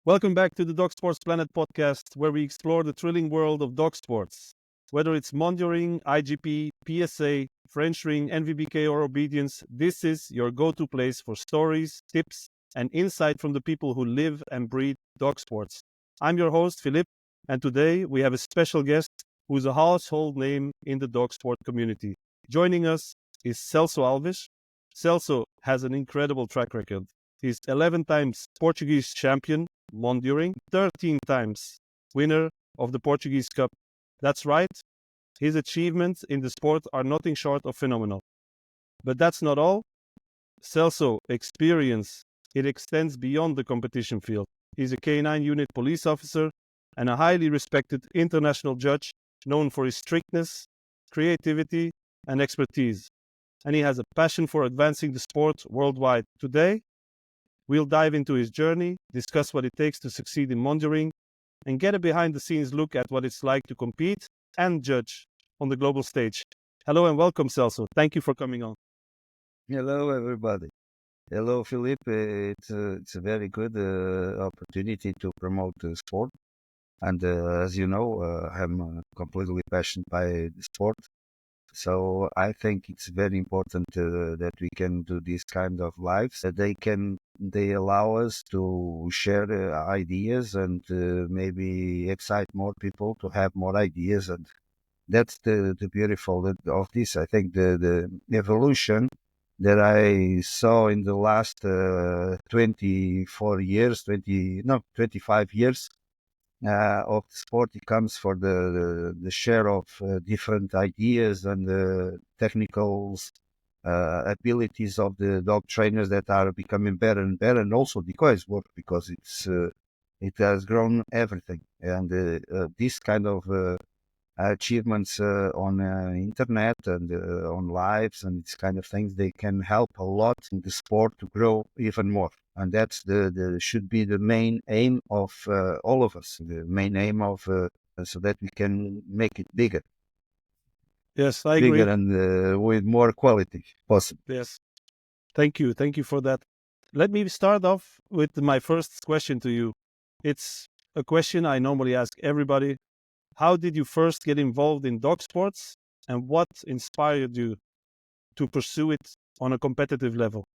Welcome back to the DogSportPlanet podcast, where we explore the thrilling world of dog sports. Whether it's Mondioring, IGP, PSA, French Ring, NVBK, or Obedience, this is your go-to place for stories, tips, and insight from the people who live and breathe dog sports. I'm your host, Philippe, and today we have a special guest who's a household name in the dog sport community. Joining us is Celso Alves. Celso has an incredible track record. He's 11 times Portuguese champion, Mondioring, 13 times winner of the Portuguese Cup. That's right, his achievements in the sport are nothing short of phenomenal. But that's not all. Celso experience, it extends beyond the competition field. He's a K9 unit police officer and a highly respected international judge known for his strictness, creativity, and expertise. And he has a passion for advancing the sport worldwide. Today, we'll dive into his journey, discuss what it takes to succeed in Mondioring, and get a behind-the-scenes look at what it's like to compete and judge on the global stage. Hello and welcome, Celso. Thank you for coming on. Hello, everybody. Hello, Philippe. It's a very good opportunity to promote the sport. And as you know, I'm completely passionate by the sport. So I think it's very important that we can do this kind of lives. That they allow us to share ideas and maybe excite more people to have more ideas. And that's the beautiful of this. I think the evolution that I saw in the last 24 years, 25 years of the sport, it comes for the share of different ideas and the technical abilities of the dog trainers that are becoming better and better, and also decoys work because it has grown everything. And this kind of achievements on internet and on lives and these kind of things, they can help a lot in the sport to grow even more. And that's the should be the main aim of all of us, the main aim of so that we can make it bigger, Yes, I bigger agree. and with more quality possible. Yes. Thank you. Thank you for that. Let me start off with my first question to you. It's a question I normally ask everybody. How did you first get involved in dog sports and what inspired you to pursue it on a competitive level?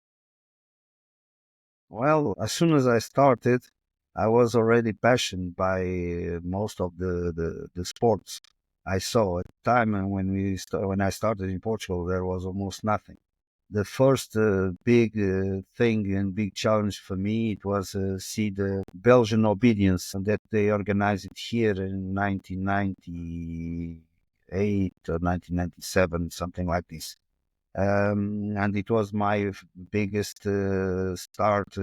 Well, as soon as I started, I was already passionate by most of the sports I saw at the time. And when I started in Portugal, there was almost nothing. The first big thing and big challenge for me, it was see the Belgian obedience and that they organized it here in 1998 or 1997, something like this. And it was my biggest start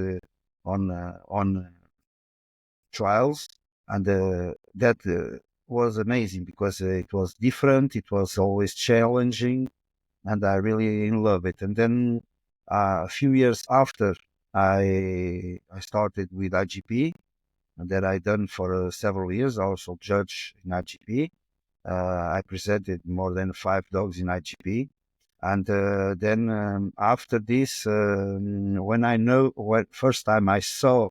on trials, and that was amazing because it was different, it was always challenging, and I really love it. And then a few years after, I started with IGP, and that I done for several years. I also judge in IGP. I presented more than 5 dogs in IGP. And then after this, when first time I saw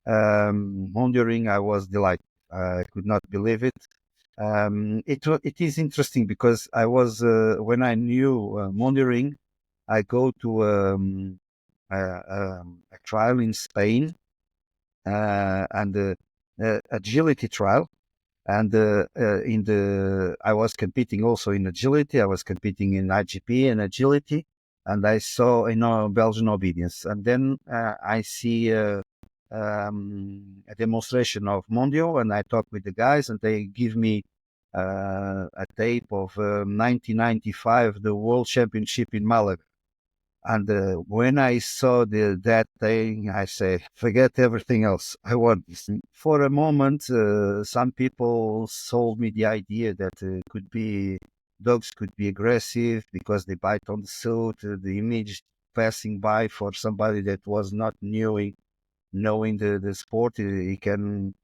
Mondioring, I was delighted. I could not believe it. It is interesting because I was when I knew Mondioring, I go to a trial in Spain and agility trial. And I was competing also in agility. I was competing in IGP and agility, and I saw Belgian obedience. And then I see a demonstration of Mondio, and I talk with the guys, and they give me a tape of 1995, the World Championship in Malaga. And when I saw that thing, I say, forget everything else. I want this. For a moment, some people sold me the idea that dogs could be aggressive because they bite on the suit. The image passing by for somebody that was not knowing the sport, it can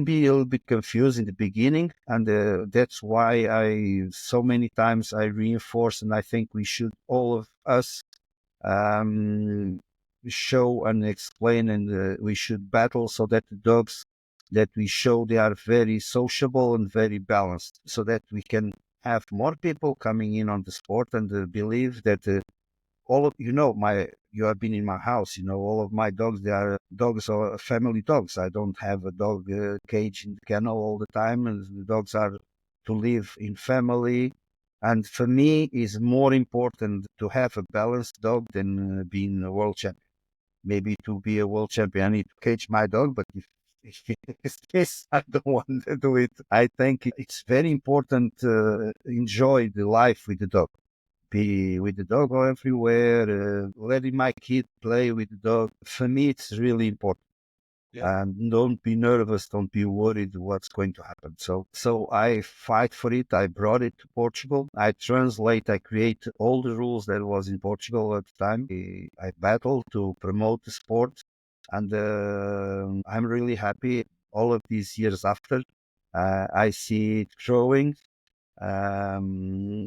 be a little bit confused in the beginning, and that's why I so many times I reinforce, and I think we should all of us um, show and explain, and we should battle so that the dogs that we show they are very sociable and very balanced, so that we can have more people coming in on the sport and believe that all of you have been in my house. All of my dogs, they are dogs or family dogs. I don't have a dog cage in the kennel all the time, and the dogs are to live in family. And for me, it's more important to have a balanced dog than being a world champion. Maybe to be a world champion, I need to cage my dog, but if it's this, I don't want to do it. I think it's very important to enjoy the life with the dog, be with the dog everywhere, letting my kid play with the dog. For me, it's really important. Yeah. And don't be nervous, don't be worried what's going to happen. So I fight for it. I brought it to Portugal. I translate, I create all the rules that was in Portugal at the time. I battle to promote the sport, and I'm really happy all of these years after. I see it growing,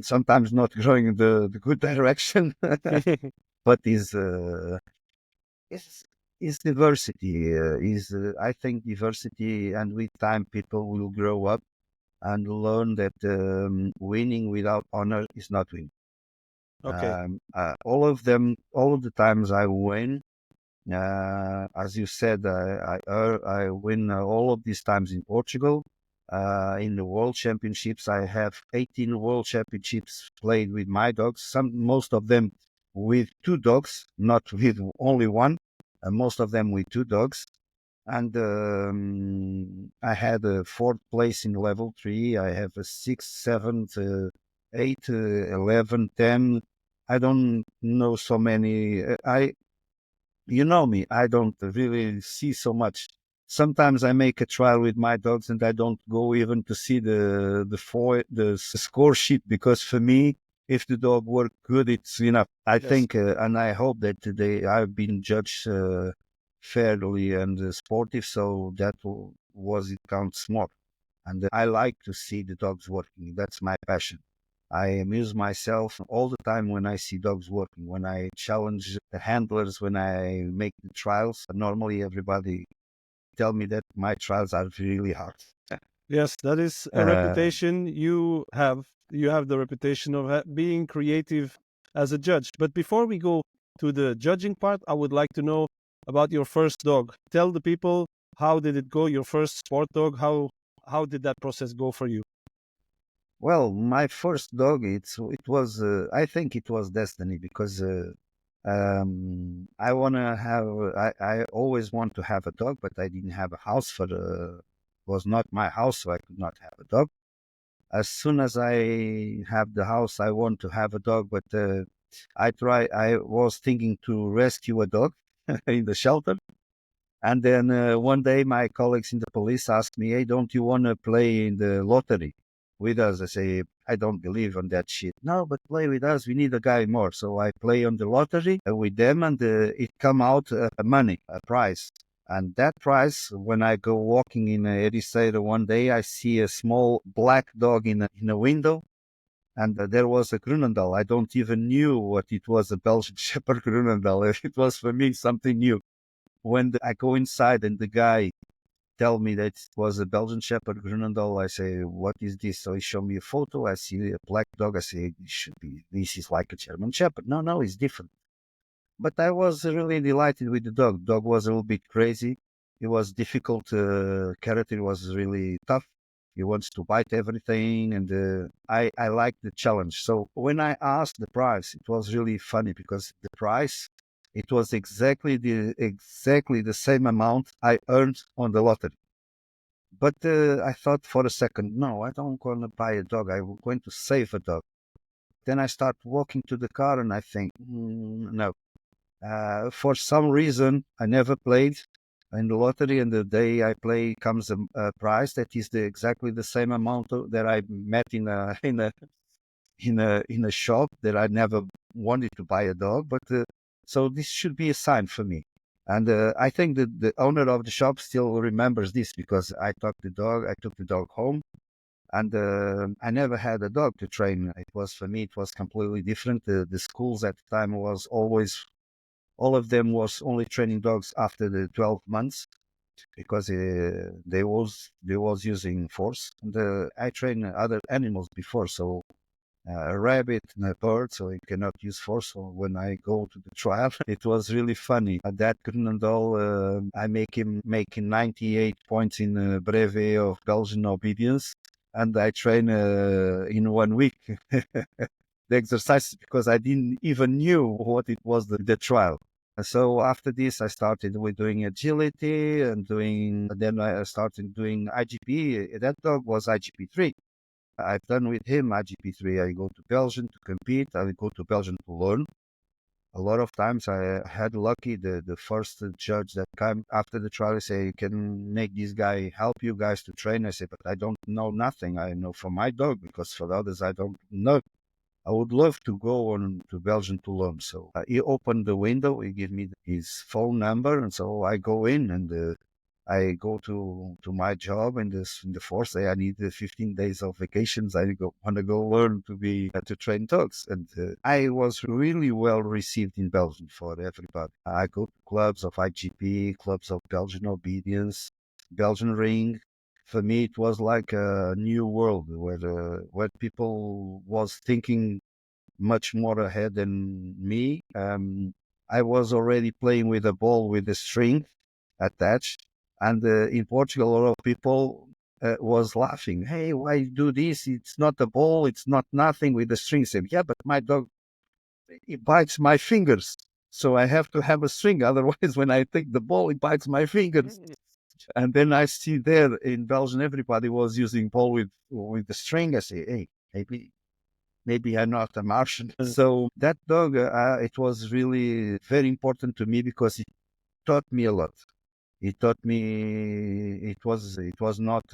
sometimes not growing in the good direction, but is is diversity. Is I think diversity, and with time, people will grow up and learn that winning without honor is not winning. Okay. All of the times I win, as you said, I win all of these times in Portugal. In the World Championships, I have 18 World Championships played with my dogs. Most of them with two dogs, not with only one. Most of them with two dogs. And I had a fourth place in level 3. I have a sixth, seventh, eight, 11, 10. I don't know so many. You know me, I don't really see so much. Sometimes I make a trial with my dogs and I don't go even to see the score sheet, because for me, if the dog worked good, it's enough. I Yes. think, and I hope that I've been judged fairly and sportive, so that was it counts more. And I like to see the dogs working. That's my passion. I amuse myself all the time when I see dogs working, when I challenge the handlers, when I make the trials. Normally, everybody tell me that my trials are really hard. Yes, that is a Uh, reputation you have. You have the reputation of being creative as a judge. But before we go to the judging part, I would like to know about your first dog. Tell the people, how did it go? Your first sport dog. How did that process go for you? well, my first dog, it was I think it was destiny, because I wanna have I always want to have a dog, but I didn't have a house for the was not my house, so I could not have a dog. As soon as I have the house, I want to have a dog, but I was thinking to rescue a dog in the shelter. And then one day, my colleagues in the police asked me, "Hey, don't you want to play in the lottery with us?" I say, "I don't believe on that shit." "No, but play with us. We need a guy more." So I play on the lottery with them, and it come out money, a prize. And that prize, when I go walking in Ericeira one day, I see a small black dog in a window. And there was a Grunendal. I don't even knew what it was, a Belgian Shepherd Grunendal. It was for me something new. When I go inside and the guy tell me that it was a Belgian Shepherd Grunendal, I say, "What is this?" So he showed me a photo. I see a black dog. I say, this is like a German Shepherd." "No, no, it's different." But I was really delighted with the dog. Dog was a little bit crazy. It was difficult. Character was really tough. He wants to bite everything, and I like the challenge. So when I asked the price, it was really funny, because the price, it was exactly the same amount I earned on the lottery. But I thought for a second, no, I don't want to buy a dog. I'm going to save a dog. Then I start walking to the car and I think, no. For some reason, I never played in the lottery, and the day I play comes a prize that is exactly the same amount that I met in a in a shop that I never wanted to buy a dog. But so this should be a sign for me. And I think that the owner of the shop still remembers this, because I took the dog home, and I never had a dog to train. It was for me, it was completely different. The schools at the time was All of them was only training dogs after the 12 months because they was using force. And I trained other animals before, so a rabbit and a bird, so he cannot use force. So when I go to the trial, it was really funny. At that Groenendaal, I make him making 98 points in brevet of Belgian obedience, and I train in 1 week the exercises because I didn't even knew what it was the trial. And so after this, I started with doing agility and then I started doing IGP. That dog was IGP3. I've done with him IGP3. I go to Belgium to compete. I go to Belgium to learn. A lot of times I had lucky. The first judge that came after the trial say, "Can make this guy help you guys to train?" I say, "But I don't know nothing. I know for my dog because for the others I don't know." I would love to go on to Belgium to learn. So he opened the window. He gave me his phone number, and so I go in and I go to my job in the force. I need 15 days of vacations. I want to go learn to train dogs, and I was really well received in Belgium for everybody. I go to clubs of IGP, clubs of Belgian obedience, Belgian ring. For me, it was like a new world where people was thinking much more ahead than me. I was already playing with a ball with a string attached, and in Portugal, a lot of people was laughing. Hey, why you do this? It's not a ball. It's not nothing with the string. I said, yeah, but my dog it bites my fingers, so I have to have a string. Otherwise, when I take the ball, it bites my fingers. And then I see there in Belgium, everybody was using ball with the string. I say, hey, maybe I'm not a Martian. So that dog, it was really very important to me because it taught me a lot. It taught me it was not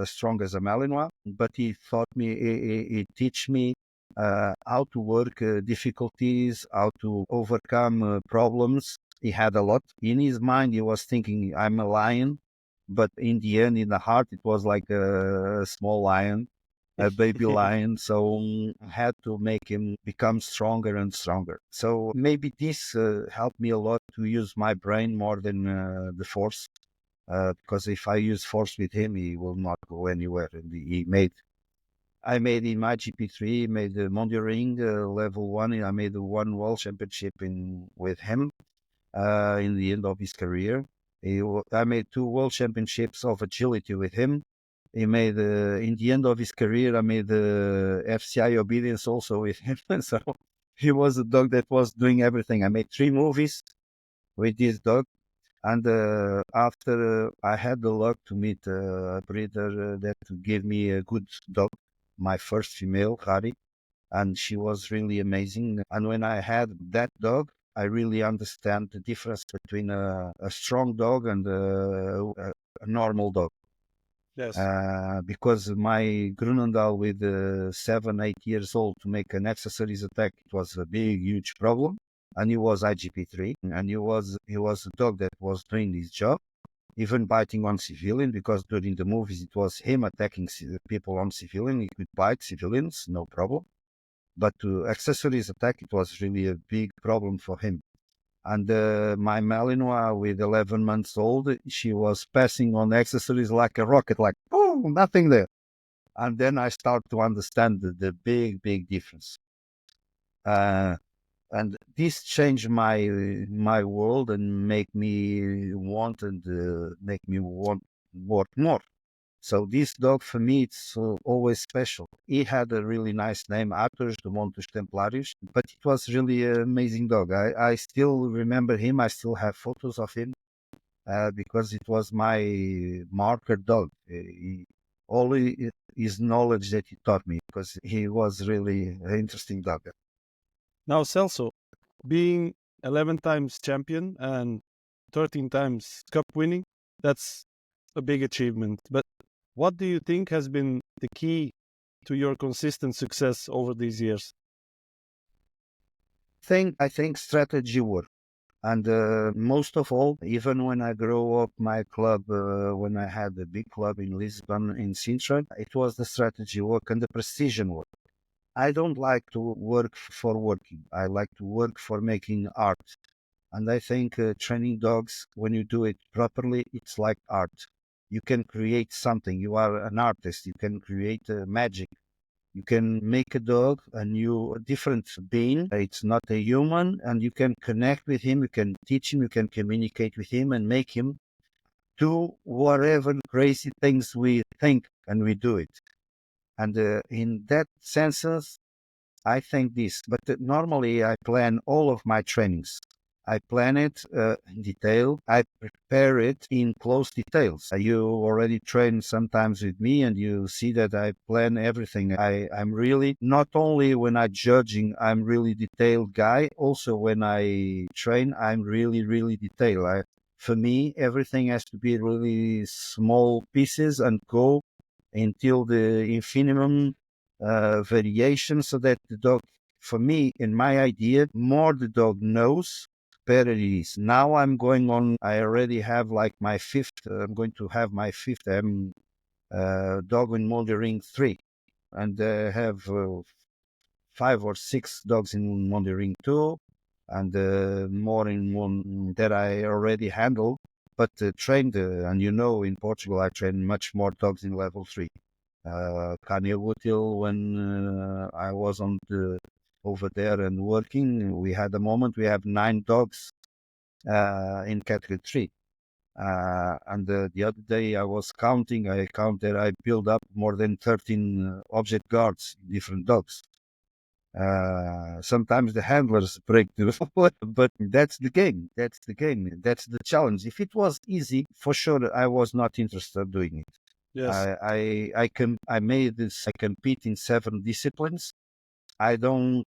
as strong as a Malinois, but he taught me it teach me how to work difficulties, how to overcome problems. He had a lot in his mind. He was thinking, "I'm a lion," but in the end, in the heart, it was like a small lion, a baby lion. So I had to make him become stronger and stronger. So maybe this helped me a lot to use my brain more than the force. Because if I use force with him, he will not go anywhere. And I made in my GP3, made the Mondioring level 1. I made the one world championship with him in the end of his career. I made 2 world championships of agility with him. He made in the end of his career. I made the FCI obedience also with him. So he was a dog that was doing everything. I made 3 movies with this dog. And after I had the luck to meet a breeder that gave me a good dog, my first female, Hari, and she was really amazing. And when I had that dog, I really understand the difference between a strong dog and a normal dog. Yes. Because my Grunendahl with 7, 8 years old to make an accessories attack, it was a big, huge problem. And he was IGP3, and he was a dog that was doing his job, even biting on civilian, because during the movies it was him attacking people on civilian. He could bite civilians, no problem. But to accessories attack, it was really a big problem for him. And my Malinois with 11 months old, she was passing on accessories like a rocket, like, oh, nothing there. And then I start to understand the big, big difference. And this changed my world and make me want work more. So this dog for me, it's always special. He had a really nice name, Arthur de Montes Templarios, but it was really an amazing dog. I still remember him. I still have photos of him because it was my marker dog. His knowledge that he taught me, because he was really an interesting dog. Now, Celso, being 11 times champion and 13 times cup winning, that's a big achievement. But what do you think has been the key to your consistent success over these years? I think strategy work. And most of all, even when I grow up, my club, when I had a big club in Lisbon, in Sintra, it was the strategy work and the precision work. I don't like to work for working. I like to work for making art. And I think training dogs, when you do it properly, it's like art. You can create something. You are an artist. You can create magic. You can make a dog a different being. It's not a human, and you can connect with him. You can teach him. You can communicate with him and make him do whatever crazy things we think, and we do it. And in that senses, I think this. But normally, I plan all of my trainings. I plan it in detail. I prepare it in close details. You already train sometimes with me, and you see that I plan everything. I'm really, not only when I'm judging, I'm really detailed guy. Also, when I train, I'm really, really detailed. For me, everything has to be really small pieces and go until the infinitum variation, so that the dog, for me, in my idea, more the dog knows, better it is. Now I'm going on, I already have like my fifth, I'm going to have my fifth dog in Mondioring 3. And I have 5 or 6 dogs in Mondioring 2, and more in one that I already handle, but trained, and in Portugal, I train much more dogs in level 3. Kanye Wutil, when I was over there and working, we had a moment, we have 9 dogs in category 3. And the other day I was counting, I counted, I built up more than 13 object guards, different dogs. Sometimes the handlers break the but that's the game. That's the game. That's the challenge. If it was easy, for sure, I was not interested in doing it. Yes. I made this. I compete in 7 disciplines. I don't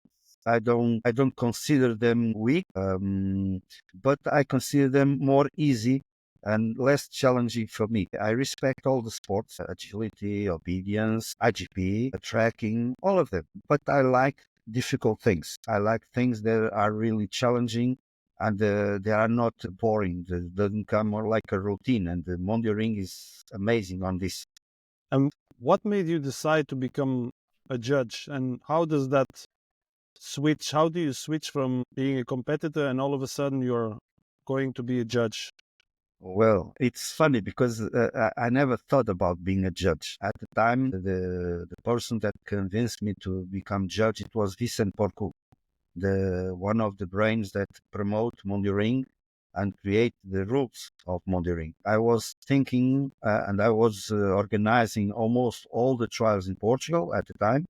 consider them weak, but I consider them more easy and less challenging for me. I respect all the sports, agility, obedience, IGP, tracking, all of them. But I like difficult things. I like things that are really challenging, and they are not boring. They doesn't come more like a routine. And the Mondioring is amazing on this. And what made you decide to become a judge? And how does that switch? How do you switch from being a competitor and all of a sudden you're going to be a judge? Well, it's funny because I never thought about being a judge. At the time, the person that convinced me to become judge, it was Vicent Porcu, the one of the brains that promote Mondioring and create the rules of Mondioring. I was thinking, and I was organizing almost all the trials in Portugal at the time,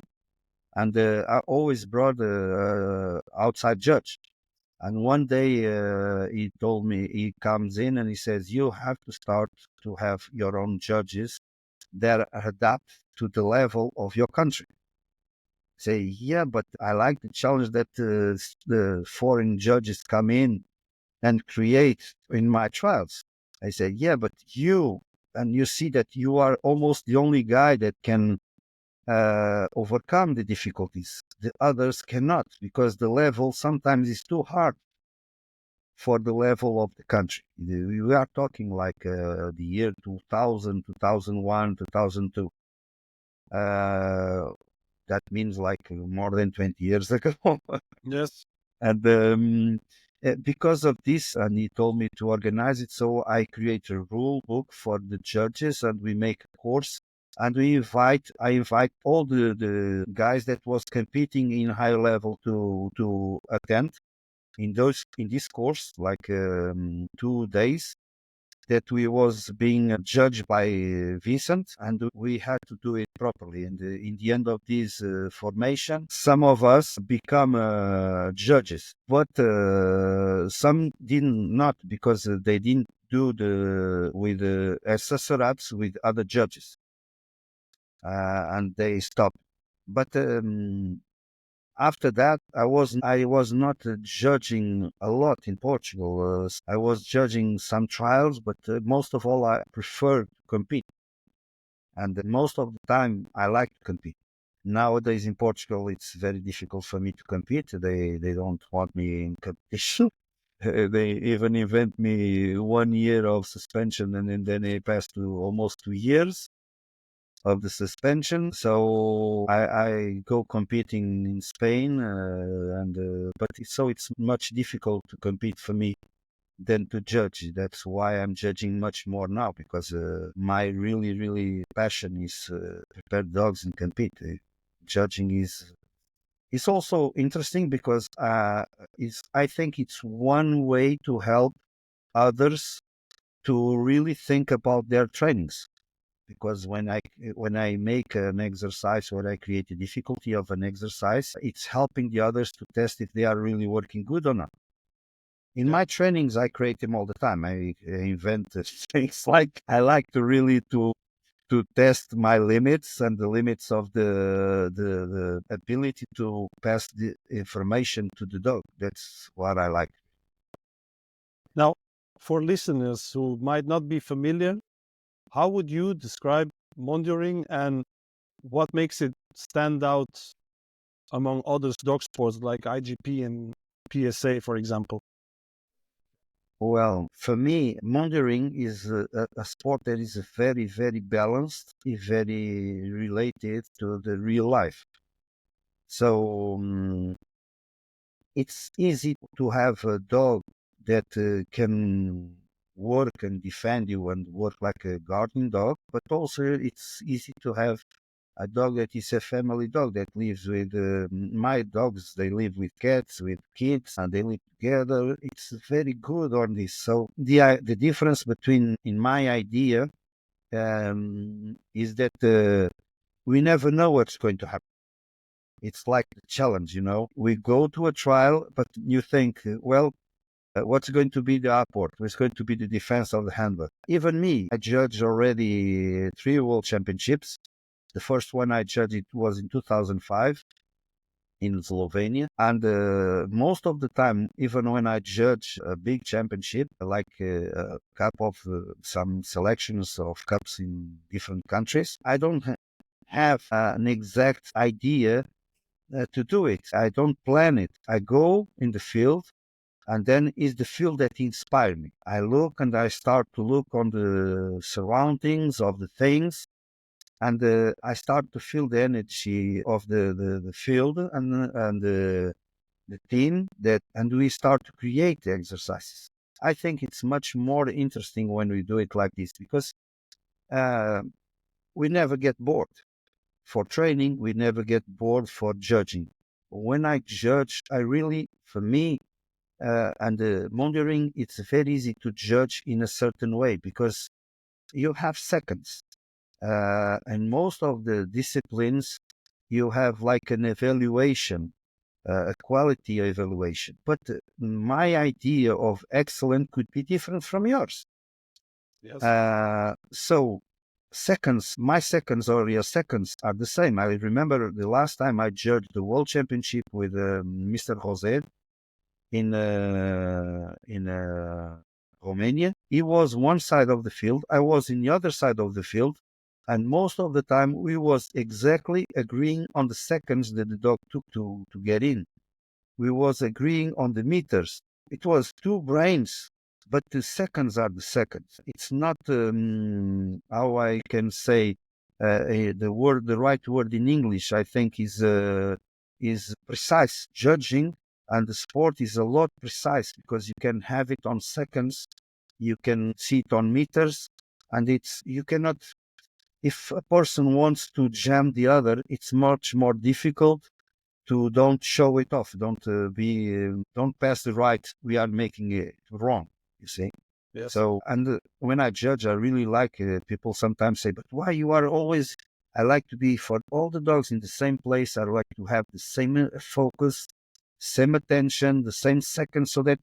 and I always brought a outside judge. And one day he told me, he comes in and he says, you have to start to have your own judges that adapt to the level of your country. Say, yeah, but I like the challenge that the foreign judges come in and create in my trials. I say, yeah, but and you see that you are almost the only guy that can overcome the difficulties. The others cannot, because the level sometimes is too hard for the level of the country. We are talking like the year 2000, 2001, 2002. Uh, that means like more than 20 years ago. Yes. And because of this, and he told me to organize it, so I create a rule book for the judges, and we make a course, and I invite all the guys that was competing in high level to attend in this course, like 2 days, that we was being judged by Vincent, and we had to do it properly. And in the end of this formation, some of us become judges, but some didn't not, because they didn't do the with assessorats with other judges, and they stopped. But after that, I was not judging a lot in Portugal. I was judging some trials, but most of all, I prefer to compete. And most of the time, I like to compete. Nowadays in Portugal, it's very difficult for me to compete. They don't want me in competition. They even invent me 1 year of suspension, and then they pass to almost 2 years. of the suspension. So I go competing in Spain, so it's much difficult to compete for me than to judge. That's why I'm judging much more now, because my really passion is prepare dogs and compete. Judging is also interesting because I think it's one way to help others to really think about their trainings. Because when I make an exercise, when I create a difficulty of an exercise, it's helping the others to test if they are really working good or not. In Yeah. my trainings, I create them all the time. I invent things like I like to really to test my limits and the limits of the ability to pass the information to the dog. That's what I like. Now, for listeners who might not be familiar, how would you describe Mondioring and what makes it stand out among other dog sports like IGP and PSA, for example? Well, for me, Mondioring is a sport that is very balanced, very related to the real life. So it's easy to have a dog that can work and defend you and work like a guardian dog, but also it's easy to have a dog that is a family dog that lives with my dogs. They live with cats, with kids, and they live together. It's very good on this. So the difference between in my idea is that we never know what's going to happen. It's like a challenge, you know. We go to a trial, but you think, well, what's going to be the apport? What's going to be the defense of the handler? Even me, I judged already 3 world championships. The first one I judged it was in 2005 in Slovenia. And most of the time, even when I judge a big championship, like a cup of some selections of cups in different countries, I don't have an exact idea to do it. I don't plan it. I go in the field, and then it's the field that inspires me. I look and I start to look on the surroundings of the things, and I start to feel the energy of the field and the team that, and we start to create the exercises. I think it's much more interesting when we do it like this because uh, we never get bored for training. We never get bored for judging. When I judge, I really, for me, and the monitoring, it's very easy to judge in a certain way because you have seconds. And most of the disciplines, you have like an evaluation, a quality evaluation. But my idea of excellent could be different from yours. Yes. So seconds, my seconds or your seconds are the same. I remember the last time I judged the World Championship with Mr. Jose in Romania. He was one side of the field. I was in the other side of the field, and most of the time we was exactly agreeing on the seconds that the dog took to get in. We was agreeing on the meters. It was two brains, but the seconds are the seconds. It's not how I can say the right word in English. I think is precise judging, and the sport is a lot precise because you can have it on seconds, you can see it on meters, and it's you cannot. If a person wants to jam the other, it's much more difficult to don't show it off, don't pass the right. We are making it wrong, you see. Yes. So, and when I judge, I really like people sometimes say, but why you are always, I like to be for all the dogs in the same place. I like to have the same focus, same attention, the same second, so that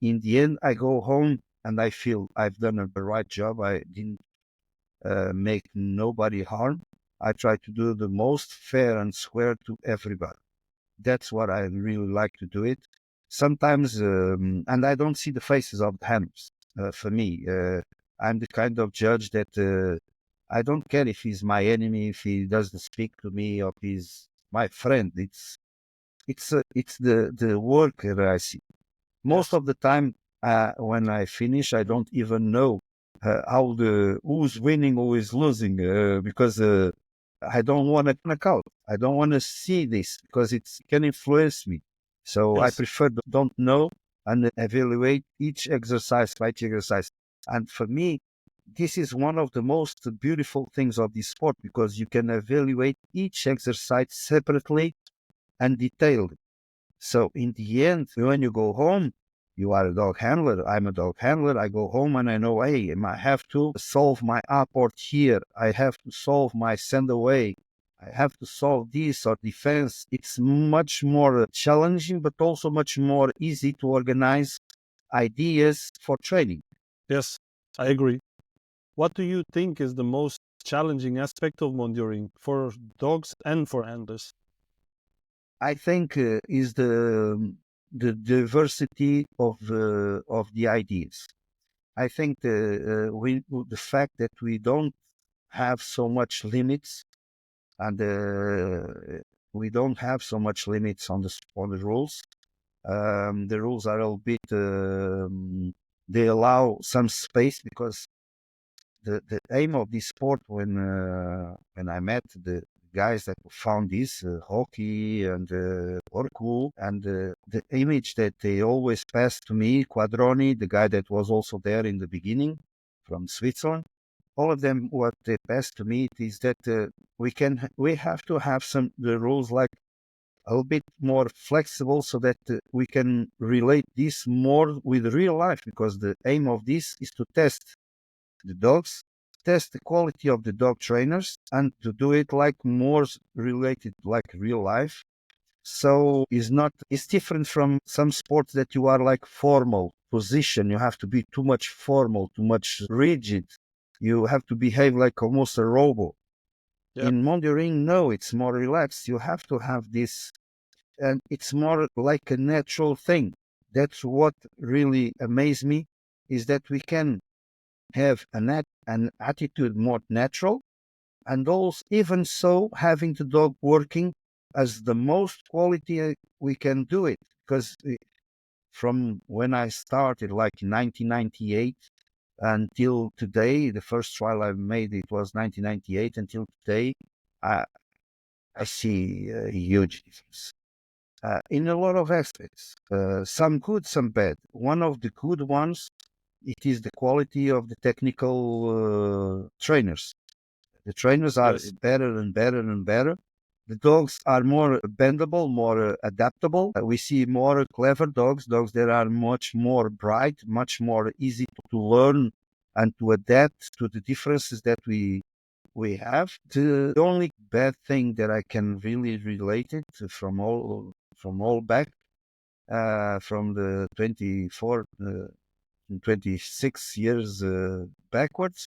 in the end, I go home and I feel I've done the right job. I didn't make nobody harm. I try to do the most fair and square to everybody. That's what I really like to do it. Sometimes, and I don't see the faces of the handlers. For me, I'm the kind of judge that I don't care if he's my enemy, if he doesn't speak to me, or if he's my friend. It's the work that I see. Most Yes. of the time, when I finish, I don't even know how the who's winning, who is losing, because I don't want to knock out. I don't want to see this because it can influence me. So I Yes. prefer to don't know and evaluate each exercise by each exercise. And for me, this is one of the most beautiful things of this sport because you can evaluate each exercise separately and detailed. So in the end, when you go home, you are a dog handler. I'm a dog handler. I go home and I know, hey, I have to solve my apport here. I have to solve my send away. I have to solve this or defense. It's much more challenging, but also much more easy to organize ideas for training. Yes, I agree. What do you think is the most challenging aspect of Mondioring for dogs and for handlers? I think is the diversity of the ideas. I think the fact that we don't have so much limits and we don't have so much limits on the rules. The rules are a little bit they allow some space because the aim of this sport when I met the guys that found this hockey and parkour and the image that they always passed to me, Quadroni, the guy that was also there in the beginning from Switzerland, all of them what they passed to me is that we have to have some the rules like a little bit more flexible so that we can relate this more with real life because the aim of this is to test the dogs, test the quality of the dog trainers, and to do it like more related like real life. So it's different from some sports that you are like formal position. You have to be too much formal, too much rigid. You have to behave like almost a robot. Yeah. In Mondioring, no, it's more relaxed. You have to have this, and it's more like a natural thing. That's what really amazed me is that we can have an attitude more natural, and also even so having the dog working as the most quality we can do it. Because from when I started, like in 1998 until today, the first trial I made it was 1998 until today. I, I see a huge difference in a lot of aspects. Some good, some bad. One of the good ones it is the quality of the technical trainers. The trainers are Yes. better and better and better. The dogs are more bendable, more adaptable. We see more clever dogs, dogs that are much more bright, much more easy to learn and to adapt to the differences that we have. The only bad thing that I can really relate it from all back from the 26 years backwards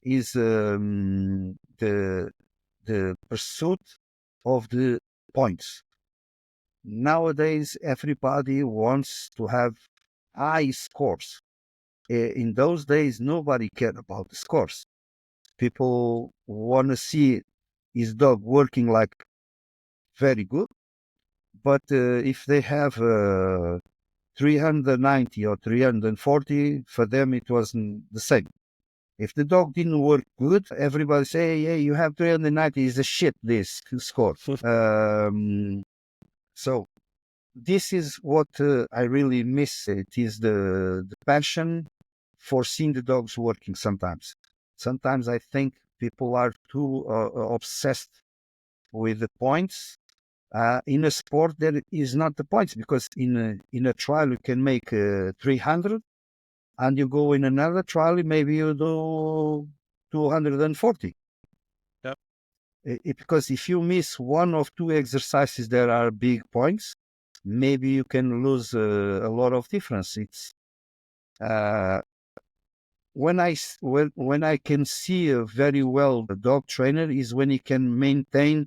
is the pursuit of the points. Nowadays, everybody wants to have high scores. In those days, nobody cared about the scores. People want to see his dog working like very good, but if they have 390 or 340, for them it wasn't the same. If the dog didn't work good, everybody say, "Hey, you have 390 is a shit this score." So this is what I really miss. It is the passion for seeing the dogs working. Sometimes I think people are too obsessed with the points. In a sport, that is not the points because in a trial you can make 300, and you go in another trial, maybe you do 240. Yeah. Because if you miss one of two exercises that are big points, maybe you can lose a lot of difference. It's uh, when I can see very well the dog trainer is when he can maintain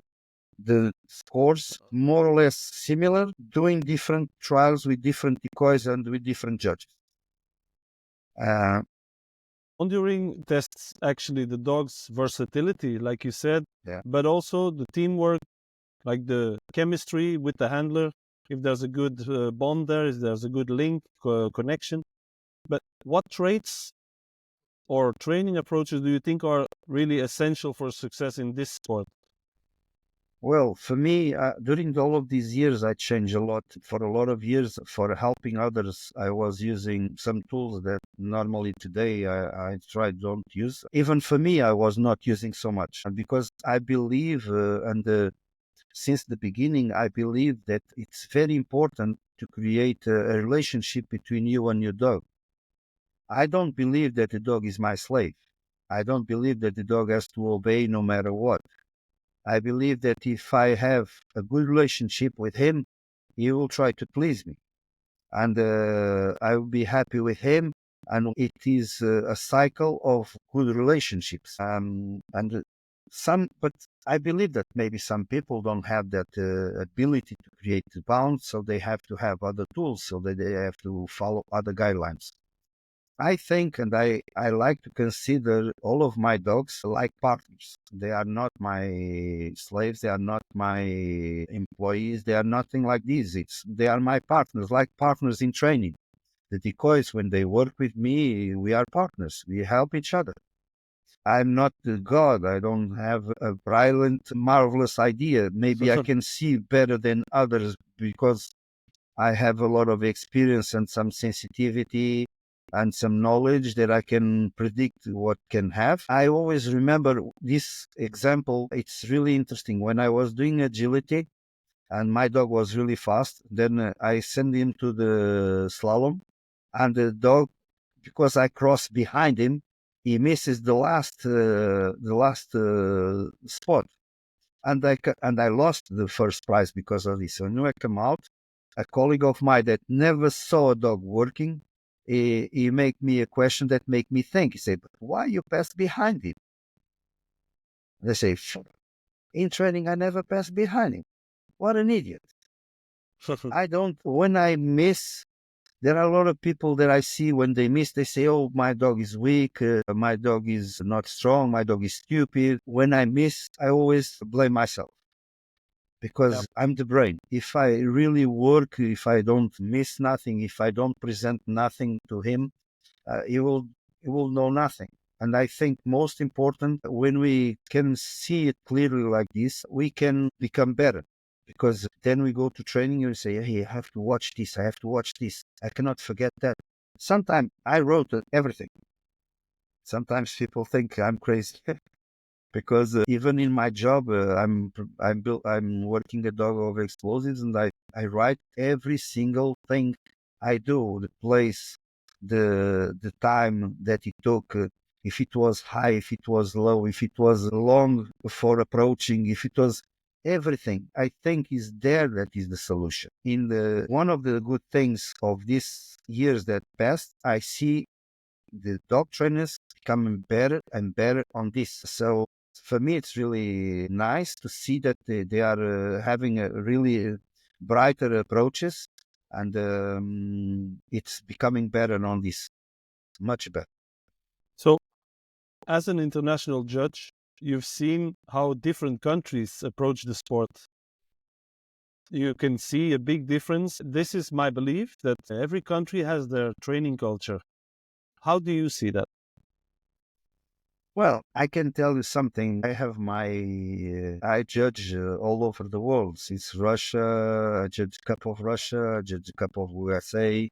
the scores more or less similar, doing different trials with different decoys and with different judges. Uh, Mondioring tests actually the dog's versatility, like you said, yeah. but also the teamwork, like the chemistry with the handler. If there's a good bond there, if there's a good link connection. But what traits or training approaches do you think are really essential for success in this sport? Well, for me, during all of these years, I changed a lot. For a lot of years, for helping others, I was using some tools that normally today I try don't use. Even for me, I was not using so much. And because I believe, since the beginning, I believe that it's very important to create a relationship between you and your dog. I don't believe that the dog is my slave. I don't believe that the dog has to obey no matter what. I believe that if I have a good relationship with him, he will try to please me, and I will be happy with him. And it is a cycle of good relationships. But I believe that maybe some people don't have that ability to create the bonds, so they have to have other tools, so that they have to follow other guidelines. I think, and I like to consider all of my dogs like partners. They are not my slaves. They are not my employees. They are nothing like this. They are my partners, like partners in training. The decoys, when they work with me, we are partners. We help each other. I'm not the God. I don't have a brilliant, marvelous idea. Maybe I can see better than others because I have a lot of experience and some sensitivity and some knowledge that I can predict what can have. I always remember this example. It's really interesting. When I was doing agility and my dog was really fast, then I sent him to the slalom, and the dog, because I crossed behind him, he misses the last spot, and I lost the first prize because of this. So when I come out, a colleague of mine that never saw a dog working, he make me a question that make me think. He said, "But why you pass behind him?" And I say, "In training, I never pass behind him. What an idiot! I don't. When I miss, there are a lot of people that I see when they miss, they say, oh, my dog is weak, my dog is not strong, my dog is stupid. When I miss, I always blame myself Yeah, because I'm the brain. If I really work, if I don't miss nothing, if I don't present nothing to him, he will know nothing. And I think most important, when we can see it clearly like this, we can become better. Because then we go to training and we say, hey, I have to watch this, I have to watch this. I cannot forget that. Sometimes I wrote everything. Sometimes people think I'm crazy. Because even in my job, I'm working a dog of explosives, and I write every single thing I do, the place, the time that it took, if it was high, if it was low, if it was long for approaching, if it was everything. I think is there that is the solution. In the one of the good things of these years that passed, I see the dog trainers becoming better and better on this. So for me, it's really nice to see that they are having a really brighter approaches, and it's becoming better on this, much better. so as an international judge, you've seen how different countries approach the sport. You can see a big difference. This is my belief that every country has their training culture. How do you see that? Well, I can tell you something. I have I judge all over the world. Since Russia, I judge Cup of Russia, I judge Cup of USA,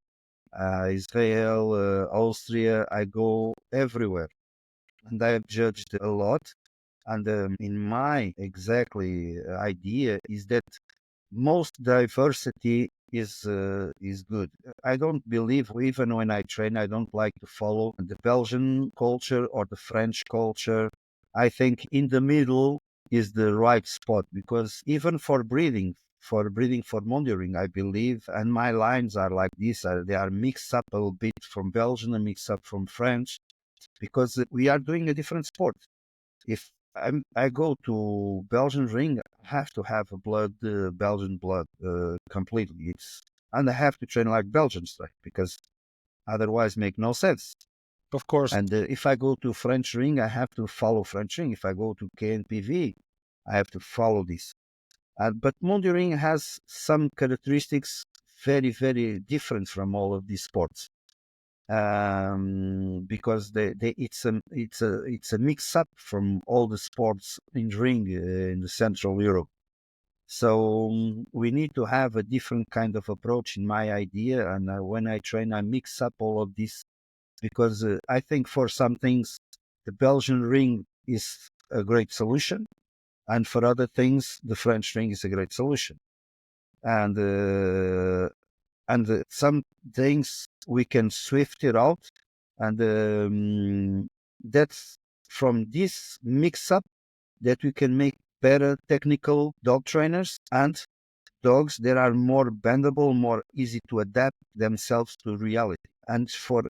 Israel, Austria. I go everywhere, and I have judged a lot. And in my exactly idea is that most diversity is good. I don't believe, even when I train, I don't like to follow the Belgian culture or the French culture. I think in the middle is the right spot, because even for breeding for Mondioring, I believe, and my lines are like this. They are mixed up a little bit from Belgian and mixed up from French, because we are doing a different sport. If I go to Belgian ring, I have to have a Belgian blood completely. And I have to train like Belgians, right? Because otherwise make no sense. Of course. And if I go to French ring, I have to follow French ring. If I go to KNPV, I have to follow this. But Mondioring has some characteristics very, very different from all of these sports. because it's a mix up from all the sports in ring in the Central Europe. So we need to have a different kind of approach in my idea. And when I train, I mix up all of this because I think for some things, the Belgian ring is a great solution. And for other things, the French ring is a great solution. And some things we can swift it out. And that's from this mix up that we can make better technical dog trainers and dogs that are more bendable, more easy to adapt themselves to reality. And for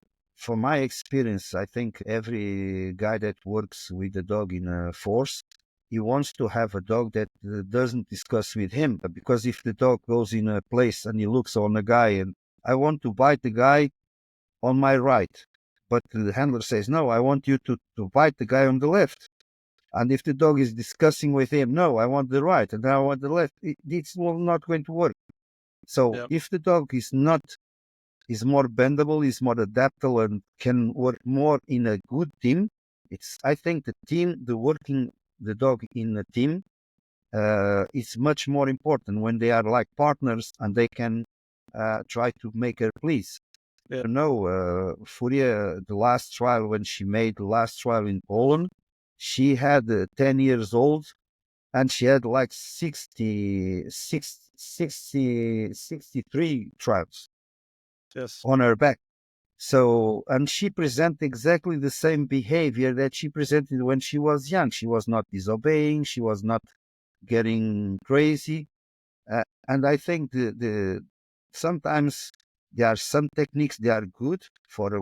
my experience, I think every guy that works with a dog in a force, he wants to have a dog that doesn't discuss with him. Because if the dog goes in a place and he looks on a guy and I want to bite the guy on my right, but the handler says, no, I want you to bite the guy on the left. And if the dog is discussing with him, no, I want the right and I want the left, it's not going to work. So Yeah. if the dog is more bendable, is more adaptable, and can work more in a good team, I think the dog in a team is much more important when they are like partners and they can try to make her please. Yeah. Furia, the last trial, when she made the last trial in Poland, she had 10 years old and she had like 63 trials Yes. on her back. So, and she presented exactly the same behavior that she presented when she was young. She was not disobeying, she was not getting crazy. And I think the sometimes there are some techniques that are good for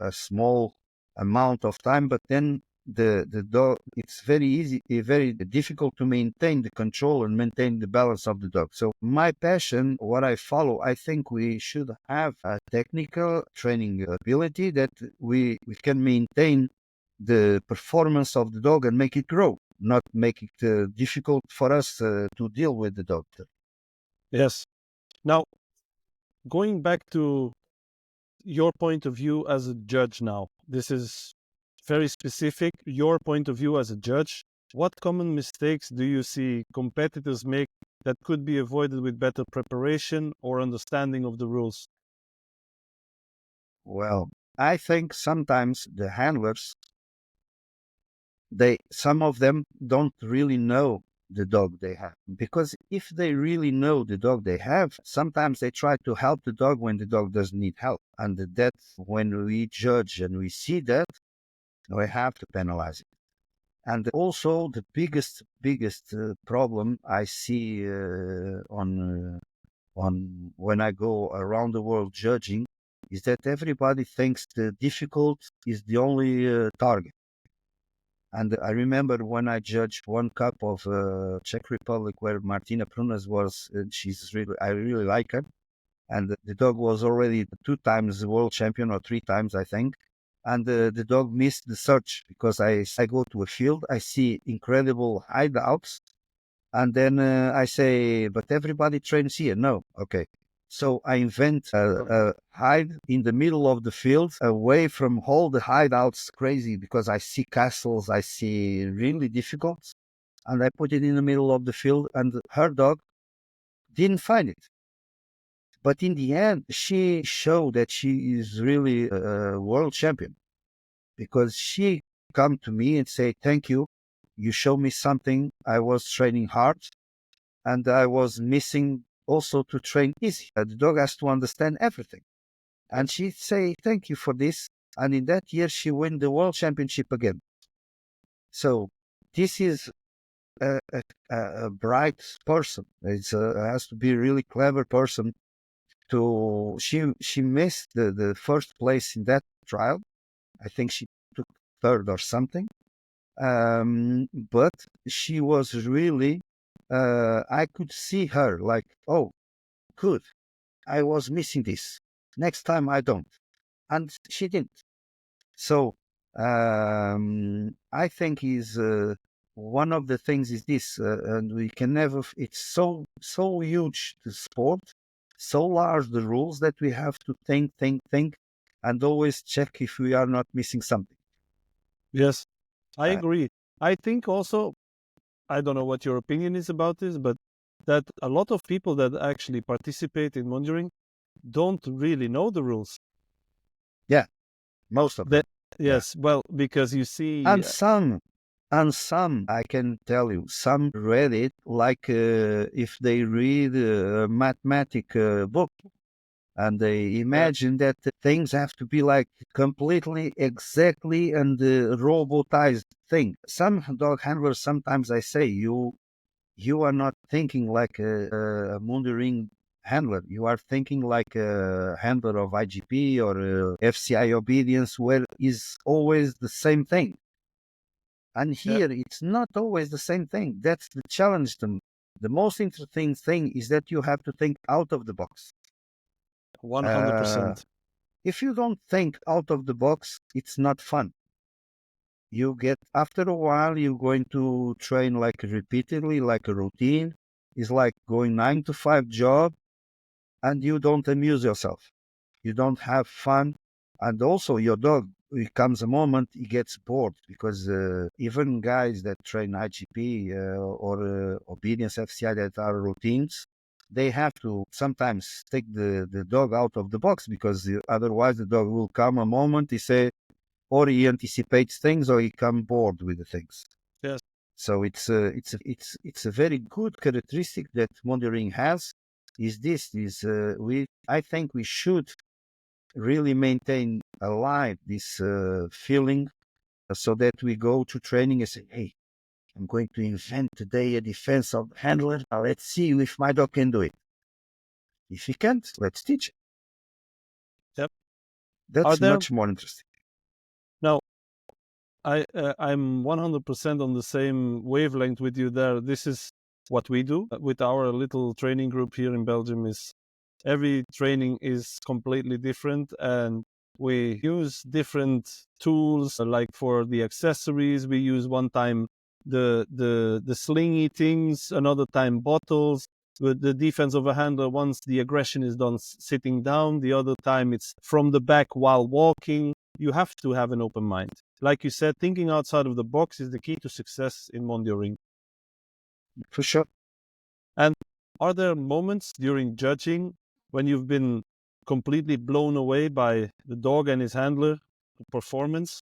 a small amount of time, but then the dog, it's very easy, very difficult to maintain the control and maintain the balance of the dog. So my passion, what I follow, I think we should have a technical training ability that we can maintain the performance of the dog and make it grow, not make it difficult for us to deal with the dog. Yes. Now, going back to your point of view as a judge now, this is very specific. Your point of view as a judge, what common mistakes do you see competitors make that could be avoided with better preparation or understanding of the rules? Well, I think sometimes the handlers, some of them don't really know the dog they have. Because if they really know the dog they have, sometimes they try to help the dog when the dog doesn't need help. And that's when we judge and we see that, we have to penalize it. And also the biggest problem I see on when I go around the world judging is that everybody thinks the difficult is the only target. And I remember when I judged one cup of Czech Republic where Martina Prunas was, I really like her. And the dog was already 2 times world champion or 3 times, I think. And the dog missed the search because I go to a field, I see incredible hideouts. And then I say, but everybody trains here. No. Okay. So I invent a hide in the middle of the field, away from all the hideouts. Crazy because I see castles, I see really difficult, and I put it in the middle of the field. And her dog didn't find it, but in the end, she showed that she is really a world champion because she come to me and say, "Thank you, you showed me something. I was training hard." And I was missing also to train easy. The dog has to understand everything. And she say, thank you for this. And in that year, she win the world championship again. So this is a bright person. It has to be a really clever person she missed the first place in that trial. I think she took third or something. But she was really, I could see her like, oh, good. I was missing this. Next time I don't. And she didn't. So I think is one of the things is this, and we can never. It's so huge the sport, so large the rules that we have to think. and always check if we are not missing something. Yes, I Uh, agree. I think also, I don't know what your opinion is about this, but that a lot of people that actually participate in Mondioring don't really know the rules. yeah, most of them. That Yeah. yes, well, because you see, And some, I can tell you, some read it like if they read a mathematic book, and they yeah, imagine that things have to be like completely exactly and robotized thing. Some dog handlers, sometimes I say, you are not thinking like a Mondioring handler. You are thinking like a handler of IGP or FCI obedience, where is always the same thing. And yeah, here, it's not always the same thing. That's the challenge. The most interesting thing is that you have to think out of the box. Uh, 100%. if you don't think out of the box, it's not fun. You get, after a while, you're going to train like repeatedly, like a routine. It's like going 9 to 5 job, and you don't amuse yourself. You don't have fun. And also your dog, it comes a moment he gets bored, because even guys that train IGP or obedience FCI that are routines, they have to sometimes take the dog out of the box, because otherwise the dog will come a moment he say, or he anticipates things, or he come bored with the things. Yes, So it's a very good characteristic that Mondioring has. Is this is we I think we should really maintain alive this feeling, so that we go to training and say, hey, I'm going to invent today a defense of handler. Now let's see if my dog can do it. If he can't, let's teach it. yep. Are That's there much more interesting. now? I'm 100% on the same wavelength with you there. This is what we do with our little training group here in Belgium. Is every training is completely different, and we use different tools. Like for the accessories, we use one time the slingy things, another time bottles. With the defense of a handler, once the aggression is done sitting down, the other time it's from the back while walking. You have to have an open mind. Like you said, thinking outside of the box is the key to success in Mondioring. For sure. And are there moments during judging when you've been completely blown away by the dog and his handler performance?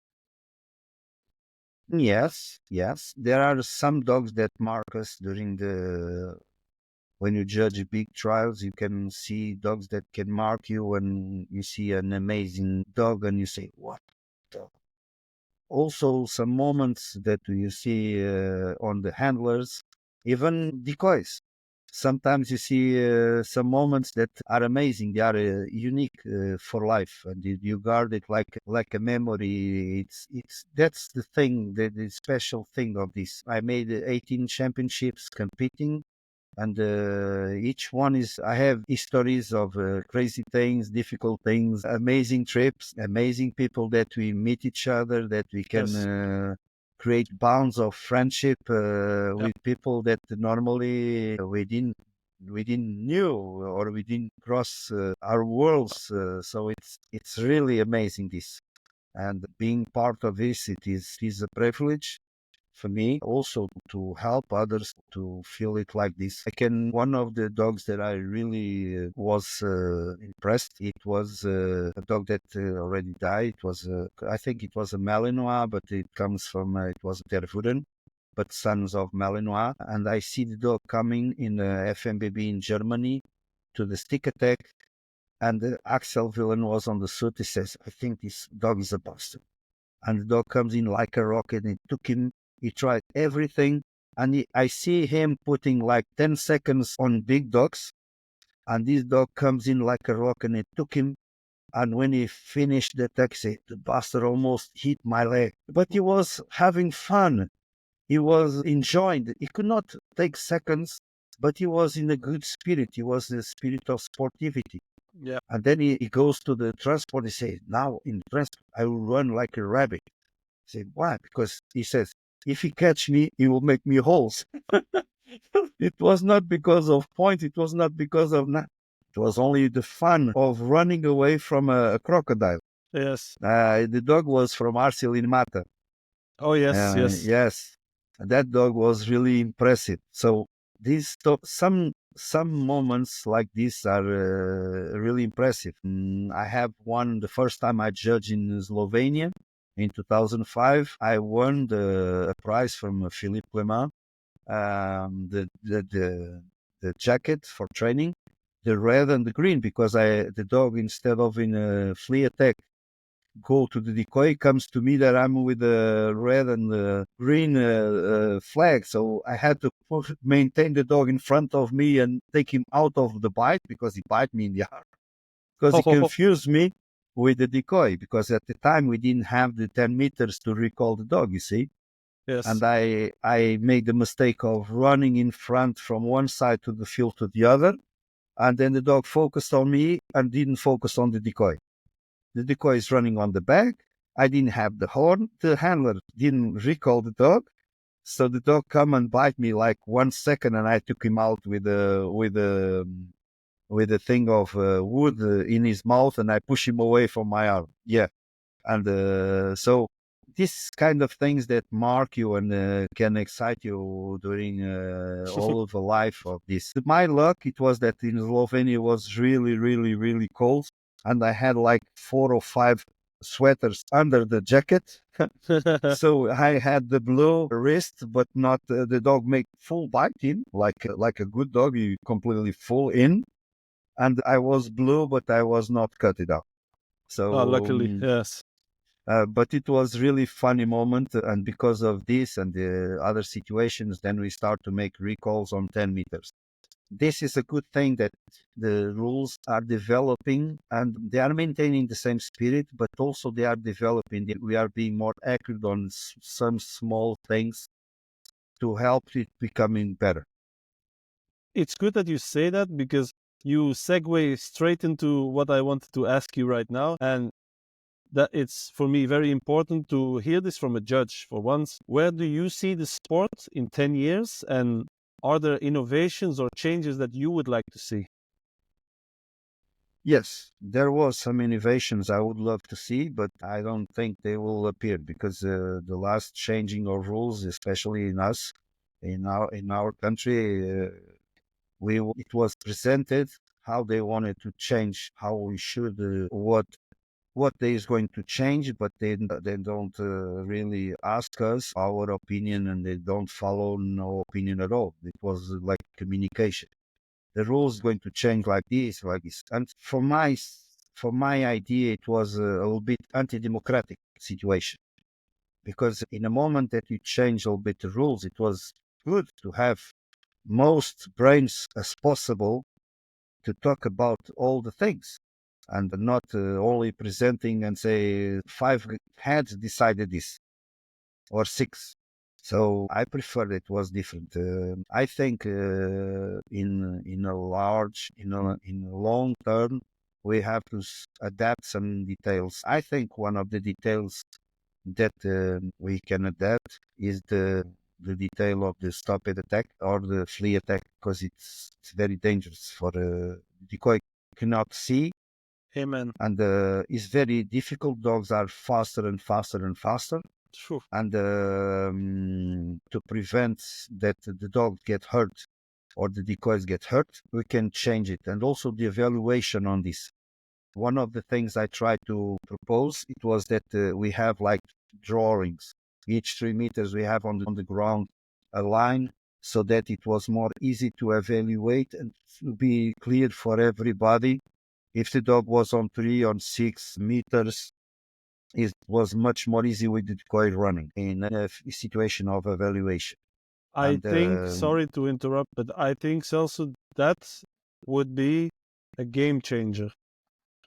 Yes, yes. There are some dogs that mark us during the when you judge big trials. You can see dogs that can mark you when you see an amazing dog and you say, what the? Also, some moments that you see on the handlers, even decoys. Sometimes you see some moments that are amazing. They are unique for life, and you guard it like a memory. It's that's the thing, the special thing of this. I made 18 championships competing, and each one is I have histories of crazy things, difficult things, amazing trips, amazing people that we meet each other, that we can Yes. create bonds of friendship Yeah. with people that normally we didn't knew, or we didn't cross our worlds. So it's really amazing, this, and being part of this, it is a privilege for me also to help others to feel it like this. I can, one of the dogs that I really was impressed, it was a dog that already died. It was, I think it was a Malinois, but it comes from, it was a Tervuren, but sons of Malinois. And I see the dog coming in FMBB in Germany to the stick attack. And Axel Villen was on the suit. He says, I think this dog is a bastard. And the dog comes in like a rocket. And it took him, he tried everything. And I see him putting like 10 seconds on big dogs. And this dog comes in like a rocket, and it took him. And when he finished the taxi, the bastard almost hit my leg. But he was having fun. He was enjoying. He could not take seconds, but he was in a good spirit. He was the spirit of sportivity. Yeah. And then he goes to the transport. He says, now in transport, I will run like a rabbit. I say, why? Because he says, if he catch me, he will make me holes. It was not because of points. It was not because of that. It was only the fun of running away from a crocodile. Yes. The dog was from Arcel in Mata. Oh, yes, yes. Yes, that dog was really impressive. So some moments like this are really impressive. I have won the first time I judged in Slovenia in 2005. I won a prize from Philippe, the jacket for training, the red and the green, because the dog, instead of in a flea attack go to the decoy, comes to me that I'm with the red and the green flag. So I had to maintain the dog in front of me and take him out of the bite, because he bite me in the arm, because he confused me with the decoy, because at the time we didn't have the 10 meters to recall the dog, you see. Yes. And I made the mistake of running in front from one side to the field to the other. And then the dog focused on me and didn't focus on the decoy. The decoy is running on the back. I didn't have the horn. The handler didn't recall the dog. So the dog come and bite me like 1 second, and I took him out with a thing of wood in his mouth, and I push him away from my arm. Yeah, and so these kind of things that mark you and can excite you during all of the life of this. My luck, it was that in Slovenia was really, really, really cold, and I had like 4 or 5 sweaters under the jacket. So I had the blue wrist, but not the dog make full bite in, like a good dog, you completely full in. And I was blue, but I was not cut it out. Oh, So luckily, yes. but it was really funny moment, and because of this and the other situations, then we start to make recalls on 10 meters. This is a good thing that the rules are developing, and they are maintaining the same spirit, but also they are developing. We are being more accurate on some small things to help it becoming better. It's good that you say that, because you segue straight into what I wanted to ask you right now. And that it's, for me, very important to hear this from a judge for once. Where do you see the sport in 10 years? And are there innovations or changes that you would like to see? Yes, there was some innovations I would love to see, but I don't think they will appear, because the last changing of rules, especially in us, in our country, it was presented how they wanted to change, how we should, what they is going to change, but they don't really ask us our opinion, and they don't follow no opinion at all. It was like communication. The rules going to change like this, like this. And for my idea, it was a little bit anti-democratic situation, because in a moment that you change a little bit the rules, it was good to have most brains as possible to talk about all the things, and not only presenting and say 5 heads decided this or 6. So I prefer it was different. I think in a large, in a long term, we have to adapt some details. I think one of the details that we can adapt is the detail of the stopped attack or the flea attack, because it's very dangerous for decoy cannot see, Amen. and it's very difficult. Dogs are faster and faster and faster, Sure. and to prevent that the dog get hurt or the decoys get hurt, we can change it. And also the evaluation on this. One of the things I tried to propose, it was that we have like drawings. Each 3 meters we have on the ground a line, so that it was more easy to evaluate and to be clear for everybody. If the dog was on 3 or 6 meters, it was much more easy with the decoy running in a situation of evaluation. I And think, sorry to interrupt, but I think, Celso, that would be a game changer.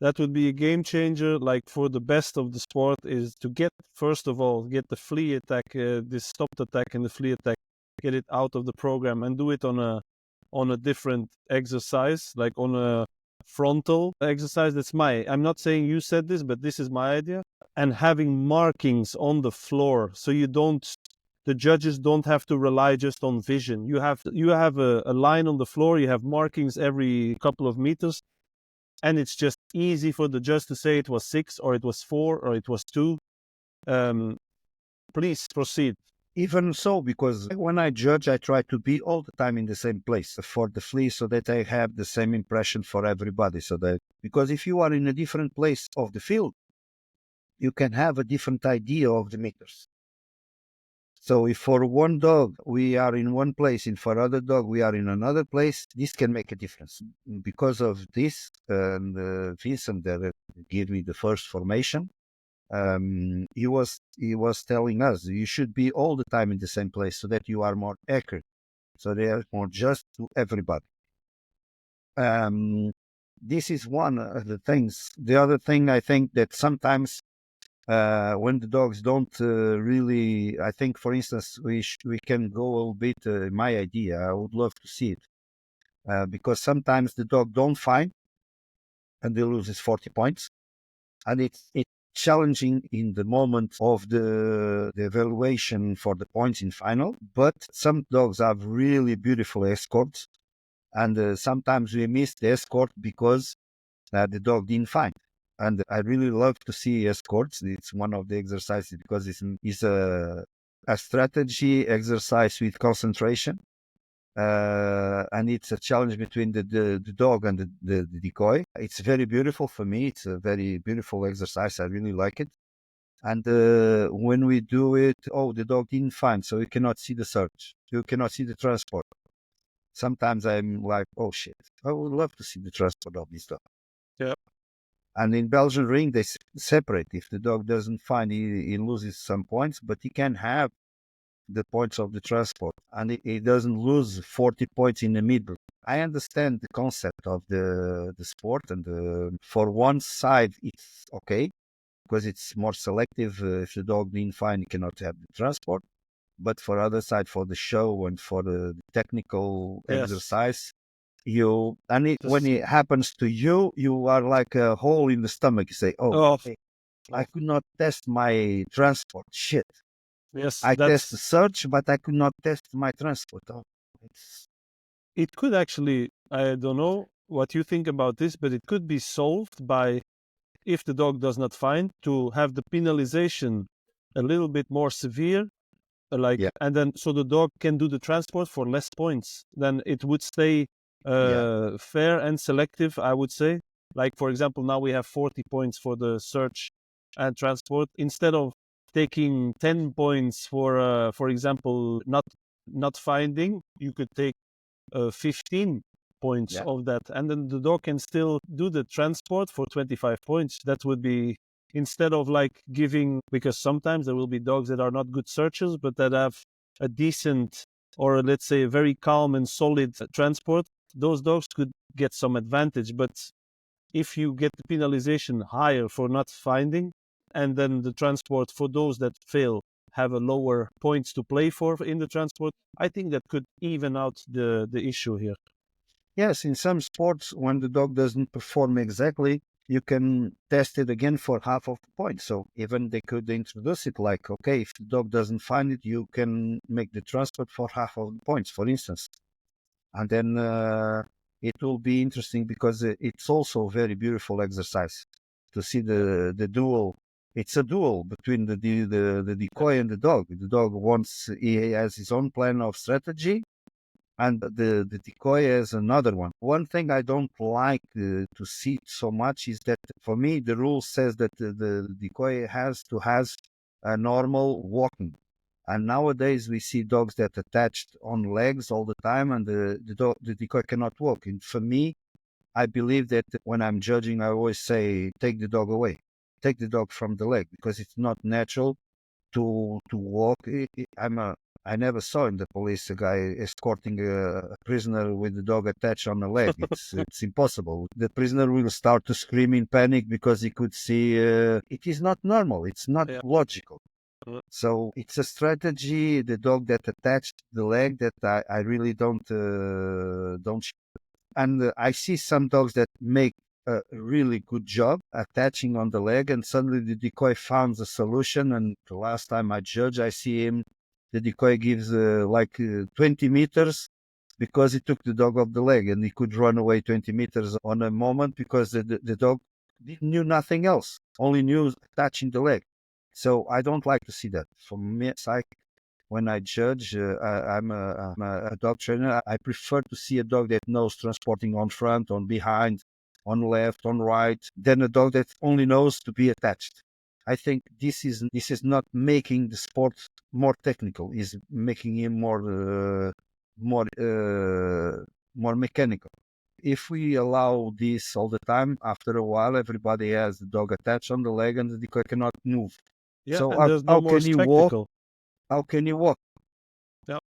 That would be a game changer, like for the best of the sport, is to get, first of all, get the flea attack, this stopped attack and the flea attack, get it out of the program and do it on a different exercise, like on a frontal exercise. I'm not saying you said this, but this is my idea. And having markings on the floor, so the judges don't have to rely just on vision. You have a line on the floor, you have markings every couple of meters, and it's just easy for the judge to say it was 6 or it was 4 or it was 2. Please proceed. Even so, because when I judge, I try to be all the time in the same place for the flea so that I have the same impression for everybody. So that, because if you are in a different place of the field, you can have a different idea of the meters. So if for one dog we are in one place and for other dog we are in another place, this can make a difference. Because of this, Vincent that gave me the first formation, he was telling us you should be all the time in the same place so that you are more accurate, so they are more just to everybody. This is one of the things. The other thing I think that sometimes when the dogs don't really, I think, for instance, we can go a little bit. My idea, I would love to see it because sometimes the dog don't find and they loses 40 points, and it's challenging in the moment of the evaluation for the points in final. But some dogs have really beautiful escorts, and sometimes we miss the escort because the dog didn't find. And I really love to see escorts. It's one of the exercises because it's a strategy exercise with concentration. And it's a challenge between the dog and the decoy. It's very beautiful for me. It's a very beautiful exercise. I really like it. And when we do it, the dog didn't find, so you cannot see the search. You cannot see the transport. Sometimes I'm like, oh shit, I would love to see the transport of this dog. Yeah. And in Belgian ring, they separate. If the dog doesn't find, he loses some points, but he can have the points of the transport, and he doesn't lose 40 points in the middle. I understand the concept of the sport, and for one side, it's okay because it's more selective. If the dog didn't find, he cannot have the transport. But for other side, for the show and for the technical exercise, when it happens to you, you are like a hole in the stomach. You say, I could not test my transport. Shit. Yes, I test the search, but I could not test my transport. It could actually, I don't know what you think about this, but it could be solved by, if the dog does not find, to have the penalization a little bit more severe, and then so the dog can do the transport for less points. Then it would stay fair and selective, I would say. Like, for example, now we have 40 points for the search and transport. Instead of taking 10 points for example, not finding, you could take 15 points of that, and then the dog can still do the transport for 25 points. That would be, instead of like giving, because sometimes there will be dogs that are not good searchers but that have a decent, or let's say a very calm and solid transport, those dogs could get some advantage. But if you get the penalization higher for not finding, and then the transport for those that fail have a lower points to play for in the transport, I think that could even out the issue here. Yes, in some sports, when the dog doesn't perform exactly, you can test it again for half of the point. So even they could introduce it like, okay, if the dog doesn't find it, you can make the transport for half of the points, for instance. And then it will be interesting because it's also a very beautiful exercise to see the duel. It's a duel between the decoy and the dog. The dog he has his own plan of strategy, and the decoy has another one. One thing I don't like to see so much is that for me the rule says that the decoy has to have a normal walking. And nowadays we see dogs that attached on legs all the time, and the decoy cannot walk. And for me, I believe that when I'm judging, I always say, take the dog away, take the dog from the leg, because it's not natural to walk. I never saw in the police a guy escorting a prisoner with the dog attached on the leg. It's impossible. The prisoner will start to scream in panic because he could see it is not normal. It's not logical. So it's a strategy. The dog that attached the leg that I really don't. And I see some dogs that make a really good job attaching on the leg, and suddenly the decoy found a solution. And the last time I judge, I see him, the decoy gives 20 meters because he took the dog off the leg, and he could run away 20 meters on a moment because the dog knew nothing else, only knew touching the leg. So I don't like to see that. For me, when I judge, I'm a dog trainer. I prefer to see a dog that knows transporting on front, on behind, on left, on right, than a dog that only knows to be attached. I think this is not making the sport more technical. Is making him more more mechanical. If we allow this all the time, after a while, everybody has the dog attached on the leg and the decoy cannot move. Yeah, So and there's no how more can you walk? spectacle. How can you walk? Yeah,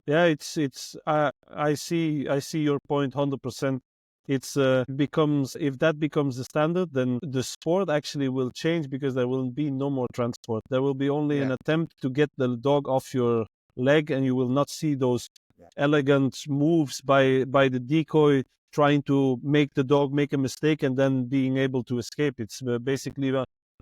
yeah. It's. I see your point 100%. It's becomes if that becomes the standard, then the sport actually will change because there will be no more transport. There will be only an Yeah, attempt to get the dog off your leg, and you will not see those yeah, elegant moves by the decoy trying to make the dog make a mistake and then being able to escape. It's basically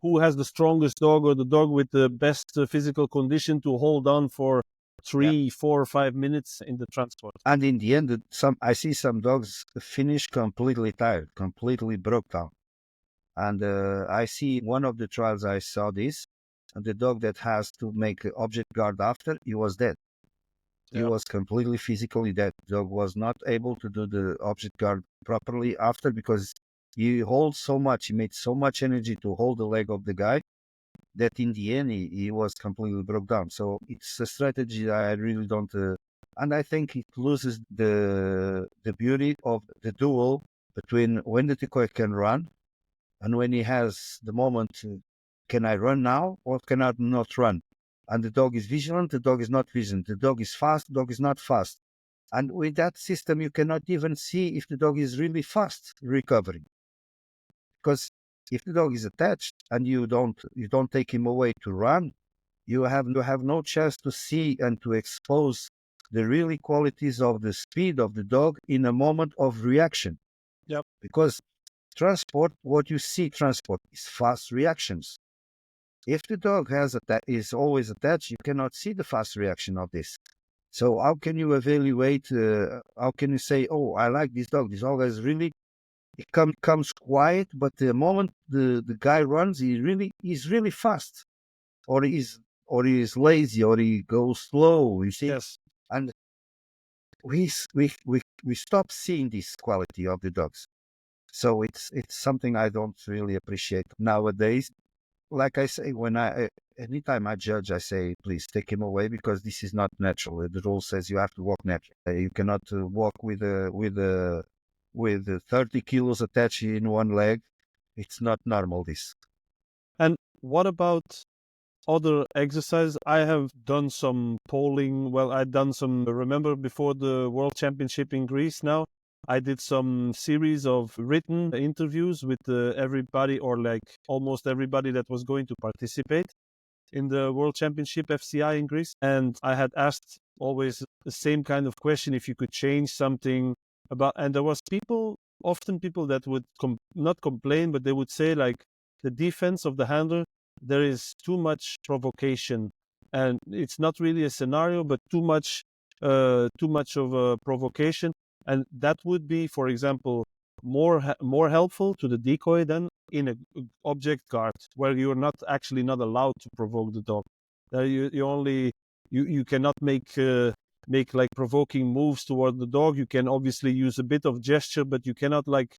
who has the strongest dog or the dog with the best physical condition to hold on for yeah. 3, 4, 5 minutes in the transport. And in the end, some I see some dogs finish completely tired, completely broke down. And I see one of the trials I saw this, and the dog that has to make object guard after, he was dead. He Yeah. was completely physically dead. The dog was not able to do the object guard properly after because he holds so much, he made so much energy to hold the leg of the guy that in the end he was completely broke down. So it's a strategy I really don't, and I think it loses the beauty of the duel between when the decoy can run and when he has the moment, can I run now or can I not run? And the dog is vigilant, the dog is not vigilant, the dog is fast, the dog is not fast. And with that system, you cannot even see if the dog is really fast recovering. Because if the dog is attached and you don't take him away to run, you have no chance to see and to expose the really qualities of the speed of the dog in a moment of reaction. Yep. Because transport, what you see transport is fast reactions. If the dog is always attached, you cannot see the fast reaction of this. So how can you evaluate? How can you say, "Oh, I like this dog. This dog is really comes quiet, but the moment the guy runs, he's really fast, or he's lazy, or he goes slow." You see, Yes. and we stop seeing this quality of the dogs. So it's something I don't really appreciate nowadays. Like I say, anytime I judge, I say, please take him away because this is not natural. The rule says you have to walk naturally. You cannot walk with 30 kilos attached in one leg. It's not normal. This. And what about other exercise? I have done some polling. Well, I've done some, remember before the World Championship in Greece now, I did some series of written interviews with everybody or like almost everybody that was going to participate in the World Championship FCI in Greece. And I had asked always the same kind of question if you could change something about, and there was often people that would not complain, but they would say like the defense of the handler, there is too much provocation. And it's not really a scenario, but too much of a provocation. And that would be, for example, more helpful to the decoy than in a object guard where you're not allowed to provoke the dog. You only you cannot make like provoking moves toward the dog. You can obviously use a bit of gesture, but you cannot like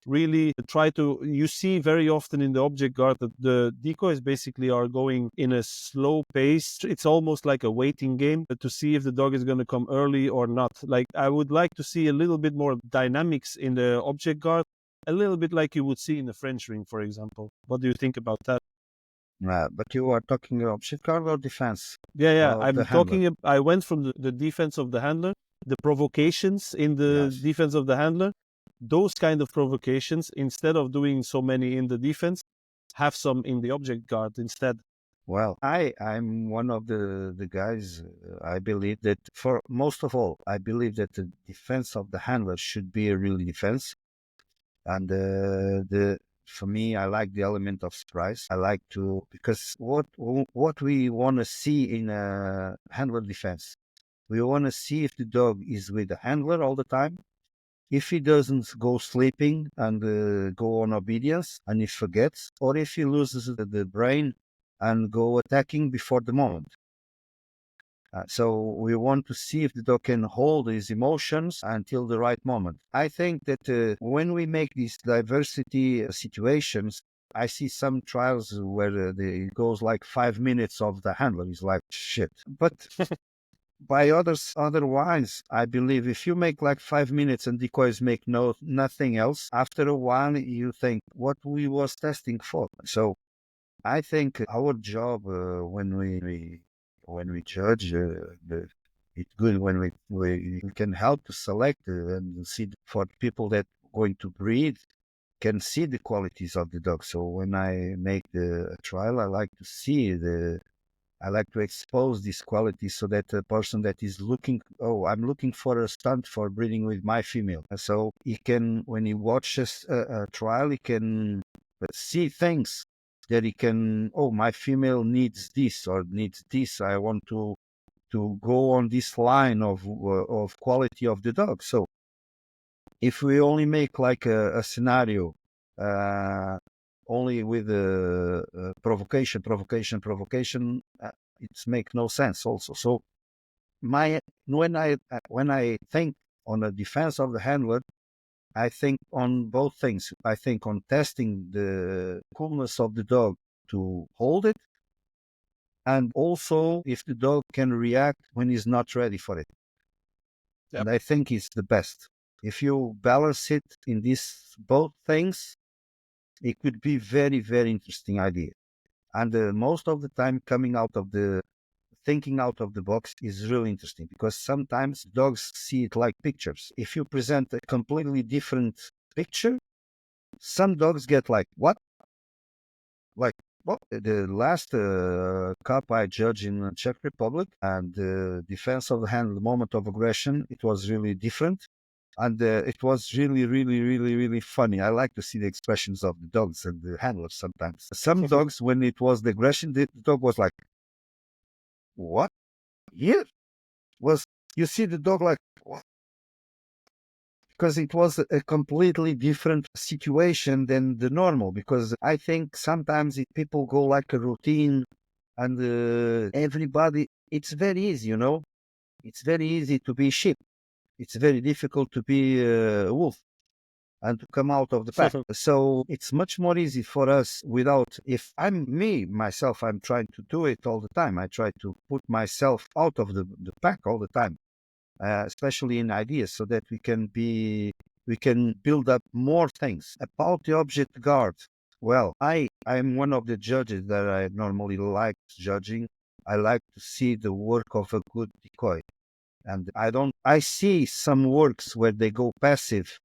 really try to. You see very often in the object guard that the decoys basically are going in a slow pace. It's almost like a waiting game to see if the dog is going to come early or not. Like I would like to see a little bit more dynamics in the object guard, a little bit like you would see in the French ring, for example. What do you think about that? But you are talking object guard or defense Yeah, yeah. of the I'm handler. talking. I went from the defense of the handler, the provocations in the Yes. defense of the handler, those kind of provocations, instead of doing so many in the defense, have some in the object guard instead. Well, I'm one of the guys. I believe that for most of all, I believe that the defense of the handler should be a real defense. And the for me, I like the element of surprise. I like to because what we want to see in a handler defense, we want to see if the dog is with the handler all the time, if he doesn't go sleeping and go on obedience and he forgets, or if he loses the brain and go attacking before the moment. So we want to see if the dog can hold his emotions until the right moment. I think that when we make these diversity situations, I see some trials where it goes like 5 minutes of the handler is like shit. But by otherwise, I believe if you make like 5 minutes and decoys make nothing else, after a while you think what we was testing for. So I think our job when we judge, it's good when we can help to select and see for people that going to breed can see the qualities of the dog. So when I make the trial, I like to see I like to expose these qualities so that a person that is looking, oh, I'm looking for a stunt for breeding with my female. So he can, when he watches a trial, he can see things that he can, oh, my female needs this or needs this. I want to go on this line of quality of the dog. So if we only make like a scenario, only with provocation, it makes no sense also. So when I think on the defense of the handler, I think on both things. I think on testing the coolness of the dog to hold it, and also if the dog can react when he's not ready for it. Yep. And I think it's the best. If you balance it in these both things, it could be very, very interesting idea. And most of the time thinking out of the box is really interesting because sometimes dogs see it like pictures. If you present a completely different picture, some dogs get like, what? Like, what? The last cup I judged in the Czech Republic and the defense of the hand, the moment of aggression, it was really different. And it was really, really, really, really funny. I like to see the expressions of the dogs and the handlers sometimes. Some dogs, when it was the aggression, the dog was like, what? Here? You see the dog like, what? Because it was a completely different situation than the normal. Because I think sometimes people go like a routine and everybody, it's very easy, it's very easy to be sheep. It's very difficult to be a wolf and to come out of the pack. So it's much more easy for us if I'm myself, I'm trying to do it all the time. I try to put myself out of the pack all the time, especially in ideas so that we can build up more things. About the object guard, well, I'm one of the judges that I normally like judging. I like to see the work of a good decoy. And I see some works where they go passive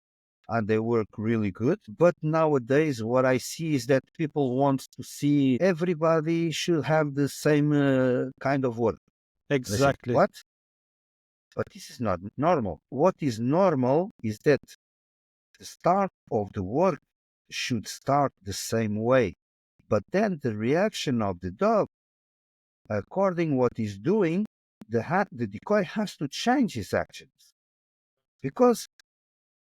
and they work really good. But nowadays, what I see is that people want to see everybody should have the same kind of work. Exactly. Say, what? But this is not normal. What is normal is that the start of the work should start the same way. But then the reaction of the dog, according what he's doing, the decoy has to change his actions. Because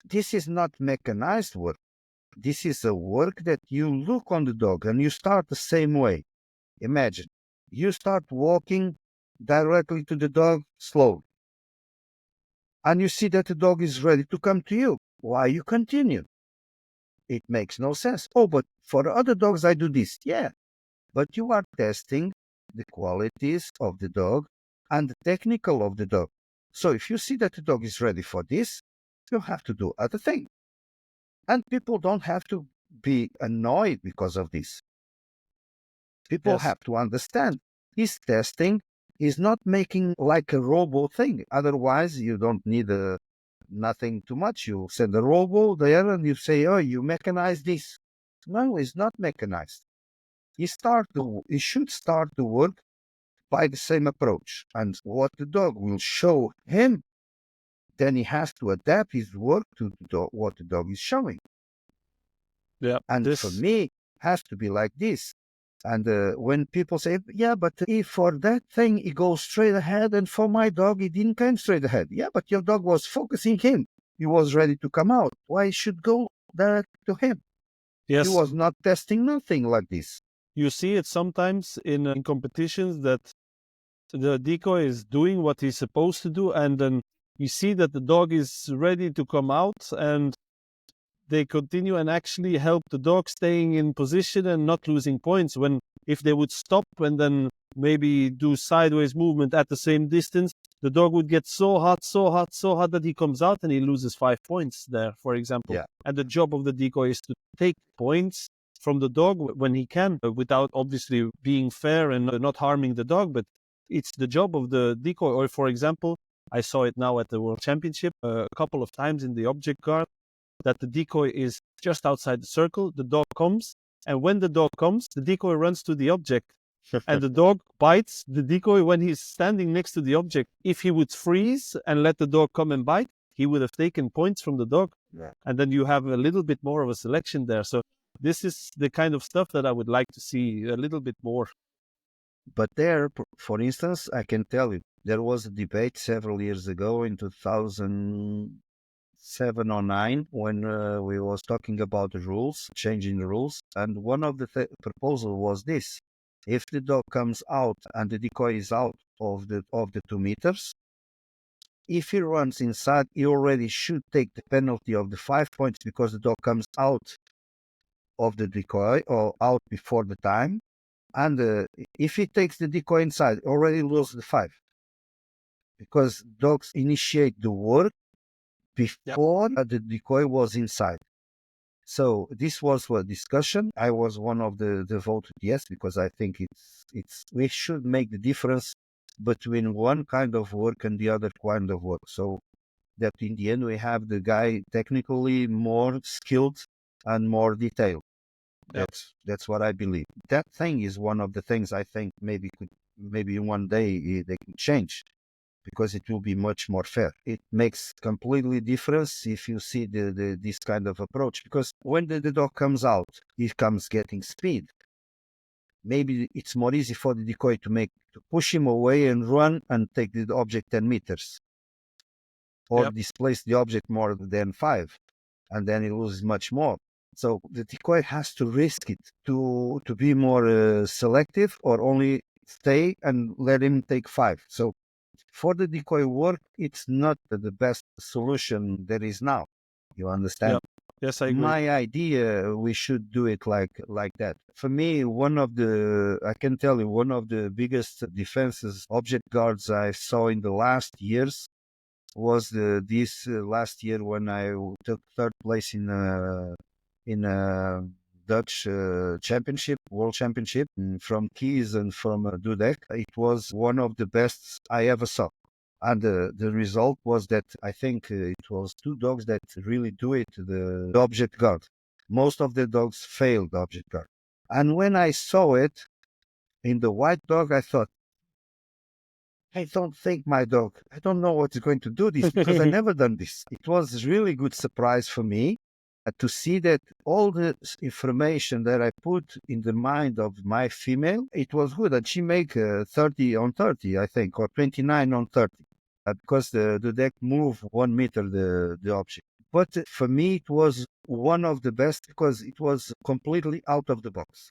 this is not mechanized work. This is a work that you look on the dog and you start the same way. Imagine, you start walking directly to the dog slowly. And you see that the dog is ready to come to you. Why you continue? It makes no sense. Oh, but for other dogs, I do this. Yeah, but you are testing the qualities of the dog and the technical of the dog. So if you see that the dog is ready for this, you have to do other things. And people don't have to be annoyed because of this. People have to understand he's testing. He's not making like a robo thing. Otherwise, you don't need nothing too much. You send a robo there and you say, oh, you mechanize this. No, it's not mechanized. He should start the work by the same approach. And what the dog will show him, then he has to adapt his work to what the dog is showing. Yeah. And for me, has to be like this. And when people say, yeah, but if for that thing he goes straight ahead, and for my dog he didn't come straight ahead. Yeah, but your dog was focusing him. he was ready to come out. Why should go direct to him? He Yes, was not testing nothing like this. you see it sometimes in competitions that the decoy is doing what he's supposed to do, and then you see that the dog is ready to come out, and they continue and actually help the dog staying in position and not losing points. When if they would stop and then maybe do sideways movement at the same distance, the dog would get so hot, so hot, so hot that he comes out and he loses 5 points there, for example. Yeah. And the job of the decoy is to take points from the dog when he can, without obviously being fair and not harming the dog. But it's the job of the decoy. Or, for example, I saw it now at the World Championship a couple of times in the object guard, that the decoy is just outside the circle. The dog comes, and when the dog comes, the decoy runs to the object, and the dog bites the decoy when he's standing next to the object. If he would freeze and let the dog come and bite, he would have taken points from the dog. Yeah. And then you have a little bit more of a selection there. So this is the kind of stuff that I would like to see a little bit more. But there, for instance, I can tell you, there was a debate several years ago in 2007 or 9 when we was talking about the rules, changing the rules. And one of the proposal was this. If the dog comes out and the decoy is out of the 2 meters, if he runs inside, he already should take the penalty of the 5 points because the dog comes out of the decoy or out before the time. And if he takes the decoy inside, already loses the 5. Because dogs initiate the work before the decoy was inside. So this was a discussion. I was one of the voted yes, because I think we should make the difference between one kind of work and the other kind of work. So that in the end we have the guy technically more skilled and more detailed. That's what I believe. That thing is one of the things I think maybe one day they can change, because it will be much more fair. It makes completely difference if you see this kind of approach, because when the dog comes out, he comes getting speed. Maybe it's more easy for the decoy to push him away and run and take the object 10 meters, or displace the object more than 5, and then he loses much more. So the decoy has to risk it to be more selective, or only stay and let him take 5. So for the decoy work, it's not the best solution there is now. You understand? Yeah. Yes, I agree. My idea, we should do it like that. For me, I can tell you, one of the biggest defenses object guards I saw in the last years was this last year when I took third place in Dutch championship, world championship, from Keys and from Dudek. It was one of the best I ever saw. And the result was that I think it was 2 dogs that really do it, the object guard. Most of the dogs failed the object guard. And when I saw it in the white dog, I thought, I don't think my dog, I don't know what's going to do this, because I never done this. It was a really good surprise for me to see that all the information that I put in the mind of my female, it was good. And she make 30 on 30, I think, or 29 on 30, because the deck move 1 meter, the object. But for me, it was one of the best, because it was completely out of the box.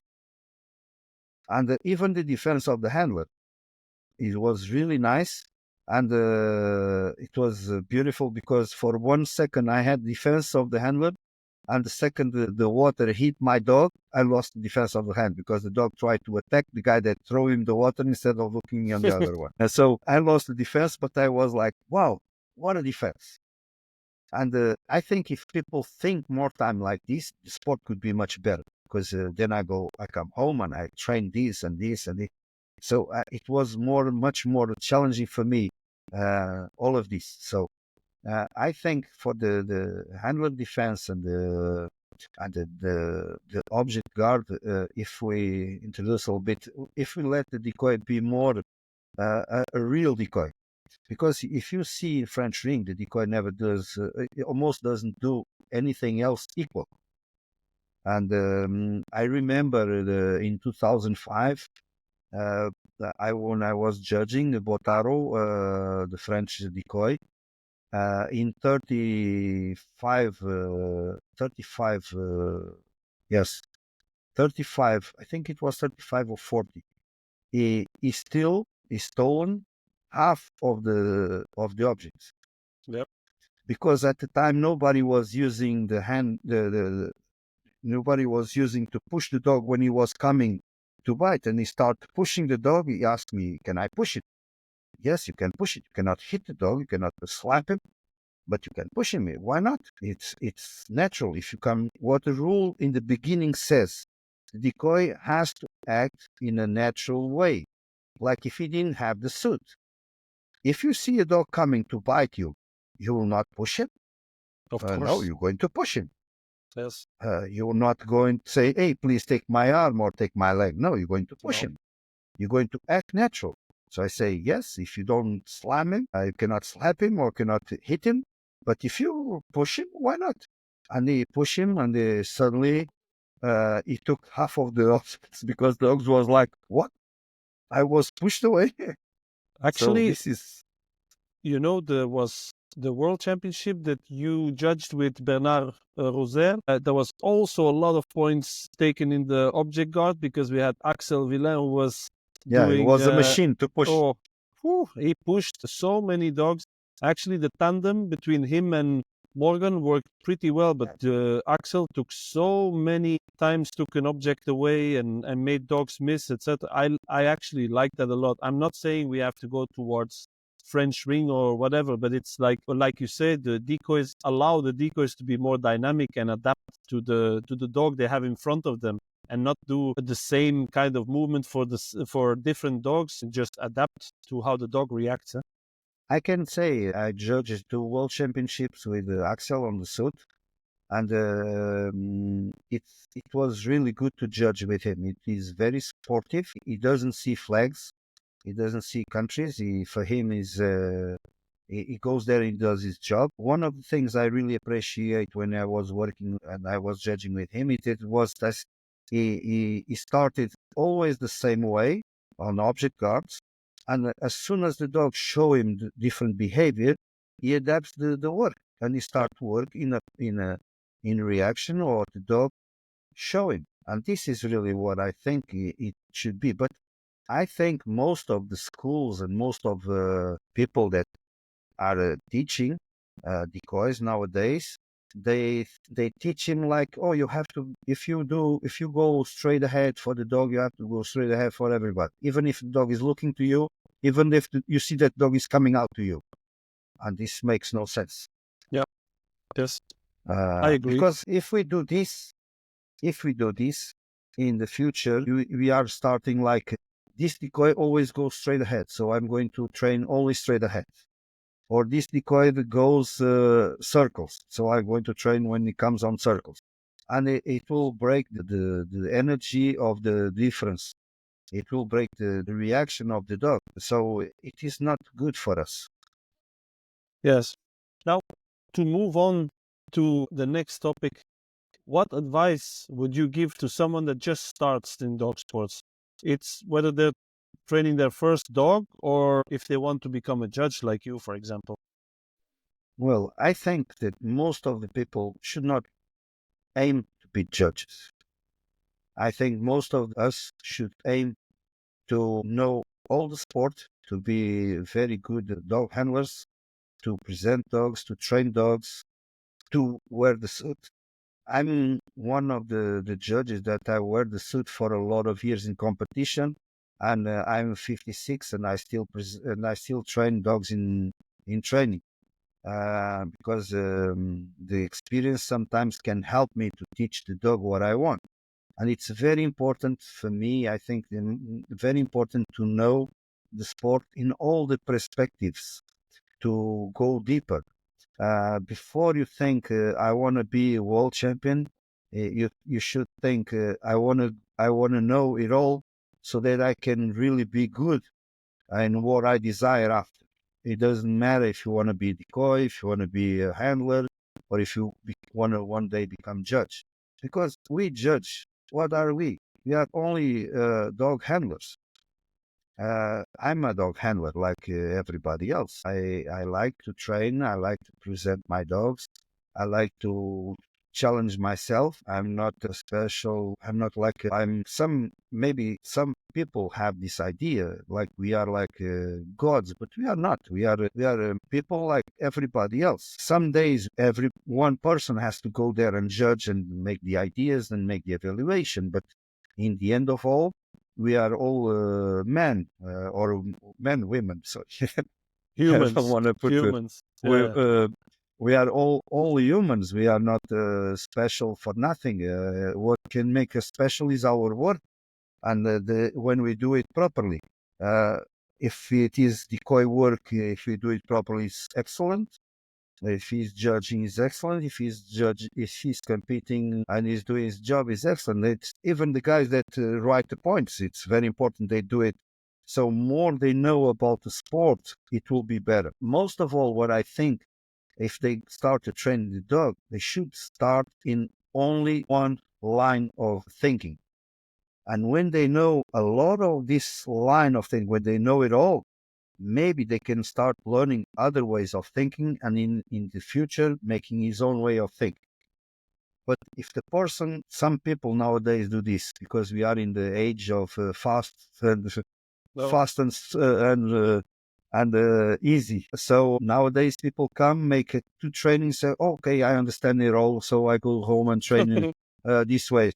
And even the defense of the handler, it was really nice. And it was beautiful, because for 1 second I had defense of the handler, and the second the water hit my dog, I lost the defense of the hand, because the dog tried to attack the guy that threw him the water instead of looking on the other one. And so I lost the defense, but I was like, wow, what a defense. And I think if people think more time like this, the sport could be much better, because then I come home and I train this and this and this. So it was much more challenging for me, all of this. So I think for the handler defense and the object guard, if we introduce a little bit, if we let the decoy be more a real decoy, because if you see in French ring, the decoy never does, it almost doesn't do anything else equal. And I remember in 2005, when I was judging Botaro, the French decoy, in 35, 35, yes, 35, I think it was 35 or 40. He stolen half of the objects. Yep. Because at the time nobody was using the hand, nobody was using to push the dog when he was coming to bite, and he started pushing the dog. He asked me, "Can I push it?" Yes, you can push it. You cannot hit the dog. You cannot slap him, but you can push him. Why not? It's natural. If you come, what the rule in the beginning says, the decoy has to act in a natural way, like if he didn't have the suit. If you see a dog coming to bite you, you will not push him. Of No, course. you're going to push him. Yes. You're not going to say, "Hey, please take my arm or take my leg." No, you're going to push No. him. You're going to act natural. So I say, yes, if you don't slam him, you cannot slap him or cannot hit him. But if you push him, why not? And they push him, and suddenly he took half of the objects because the dogs was like, "What? I was pushed away." So Actually, this is, there was the World Championship that you judged with Bernard Roser. There was also a lot of points taken in the object guard because we had Axel Villain who was yeah, it doing, was a machine to push. he pushed so many dogs. Actually, the tandem between him and Morgan worked pretty well, but Axel took so many times, took an object away and made dogs miss, etc. I actually like that a lot. I'm not saying we have to go towards French ring or whatever, but it's like you said, the decoys allow the decoys to be more dynamic and adapt to the dog they have in front of them, and not do the same kind of movement for different dogs, and just adapt to how the dog reacts. Huh? I can say I judged 2 world championships with Axel on the suit, and it was really good to judge with him. It is very sportive. He doesn't see flags. He doesn't see countries. For him is he goes there and does his job. One of the things I really appreciate when I was working and I was judging with him, it was that he started always the same way on object guards, and as soon as the dog show him the different behavior, he adapts the work, and he start work in reaction or the dog show him. And this is really what I think it should be. But I think most of the schools and most of people that are teaching decoys nowadays, they teach him like, oh, you have to, if you go straight ahead for the dog, you have to go straight ahead for everybody, even if the dog is looking to you, even if you see that dog is coming out to you. And this makes no sense. Yeah. Yes. I agree. Because if we do this in the future, we are starting like this decoy always goes straight ahead. So I'm going to train only straight ahead. Or this decoy that goes circles. So I'm going to train when it comes on circles. And it will break the energy of the difference. It will break the reaction of the dog. So it is not good for us. Yes. Now, to move on to the next topic, what advice would you give to someone that just starts in dog sports? It's whether they're training their first dog or if they want to become a judge like you, for example. Well, I think that most of the people should not aim to be judges. I think most of us should aim to know all the sport, to be very good dog handlers, to present dogs, to train dogs, to wear the suit. I'm one of the judges that I wear the suit for a lot of years in competition, and I'm 56, and and I still train dogs in training because the experience sometimes can help me to teach the dog what I want. And it's very important for me, I think, very important to know the sport in all the perspectives, to go deeper. Before you think I want to be a world champion, you should think I want to know it all so that I can really be good in what I desire after. It doesn't matter if you want to be a decoy, if you want to be a handler, or if you want to one day become judge. Because we judge. What are we? We are only dog handlers. I'm a dog handler like everybody else. I like to train. I like to present my dogs. I like to challenge myself. I'm not a special. I'm not like I'm some. Maybe some people have this idea like we are like gods, but we are not. We are people like everybody else. Some days, every one person has to go there and judge and make the ideas and make the evaluation. But in the end of all, we are all men or men, women. So I don't Humans, want to put humans. we Yeah. uh, we are all humans. We are not special for nothing. What can make us special is our work, and when we do it properly. Uh, if it is decoy work, if we do it properly, it's excellent. If he's judging, is excellent. If he's competing and he's doing his job, is excellent. It's even the guys that write the points. It's very important they do it. So more they know about the sport, it will be better. Most of all, what I think, if they start to train the dog, they should start in only one line of thinking. And when they know a lot of this line of thinking, when they know it all, maybe they can start learning other ways of thinking and in the future making his own way of thinking. But if the person, some people nowadays do this because we are in the age of No. fast and easy. So nowadays people come, make it to training, say, okay, I understand it all, so I go home and train this way.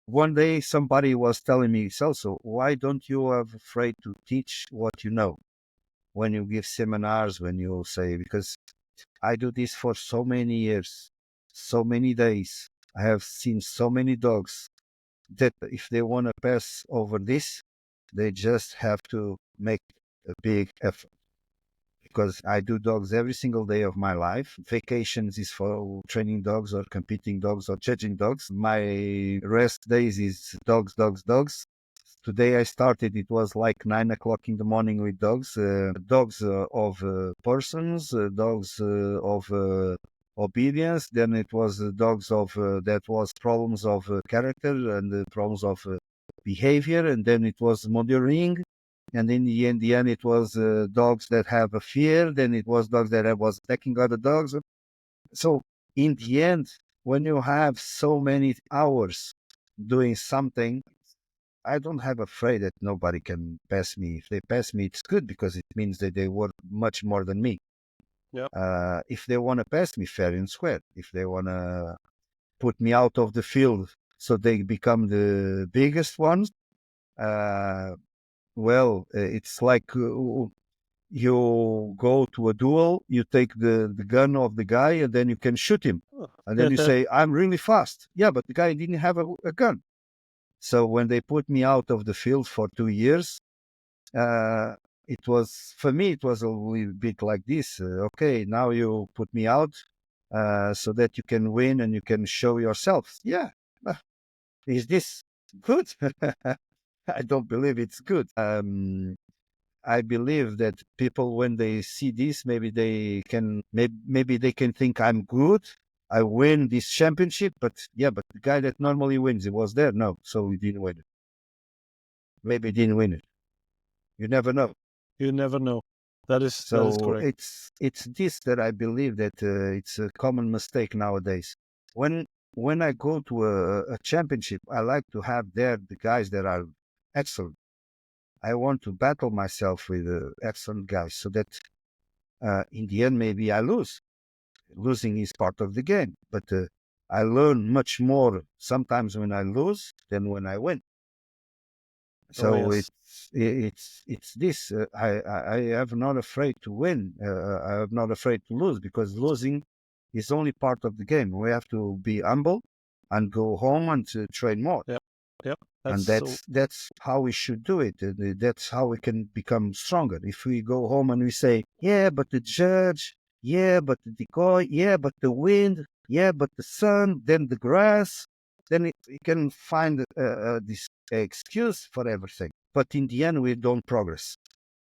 One day somebody was telling me, Celso, why don't you are afraid to teach what you know? When you give seminars, when you say, because I do this for so many years, so many days. I have seen so many dogs that if they want to pass over this, they just have to make a big effort. Because I do dogs every single day of my life. Vacations is for training dogs or competing dogs or judging dogs. My rest days is dogs, dogs, dogs. Today I started, it was like 9 o'clock in the morning with dogs, dogs of persons, dogs of obedience. Then it was dogs of, that was problems of character and problems of behavior. And then it was Mondioring. And in the end, it was dogs that have a fear. Then it was dogs that was attacking other dogs. So in the end, when you have so many hours doing something, I don't have afraid that nobody can pass me. If they pass me, it's good because it means that they work much more than me. Yep. If they want to pass me fair and square, if they want to put me out of the field so they become the biggest ones, uh, well, it's like you go to a duel, you take the gun of the guy, and then you can shoot him. And then you say, I'm really fast. Yeah, but the guy didn't have a gun. So when they put me out of the field for 2 years, it was, for me, it was a little bit like this. Okay, now you put me out so that you can win and you can show yourself. Yeah, is this good? I don't believe it's good. I believe that people, when they see this, maybe they can think I'm good. I win this championship, but yeah, but the guy that normally wins, he was there. No, so he didn't win it. Maybe he didn't win it. You never know. You never know. That is So correct. it's this that I believe that it's a common mistake nowadays. When I go to a championship, I like to have there the guys that are excellent. I want to battle myself with excellent guys so that in the end maybe I lose. Losing is part of the game, but I learn much more sometimes when I lose than when I win. Oh So yes. it's this. I am not afraid to win. I am not afraid to lose because losing is only part of the game. We have to be humble and go home and to train more. Yep. Yep. That's And so. that's how we should do it. That's how we can become stronger. If we go home and we say, "Yeah, but the judge, yeah, but the decoy, yeah, but the wind, yeah, but the sun, then the grass," then we can find this excuse for everything. But in the end, we don't progress.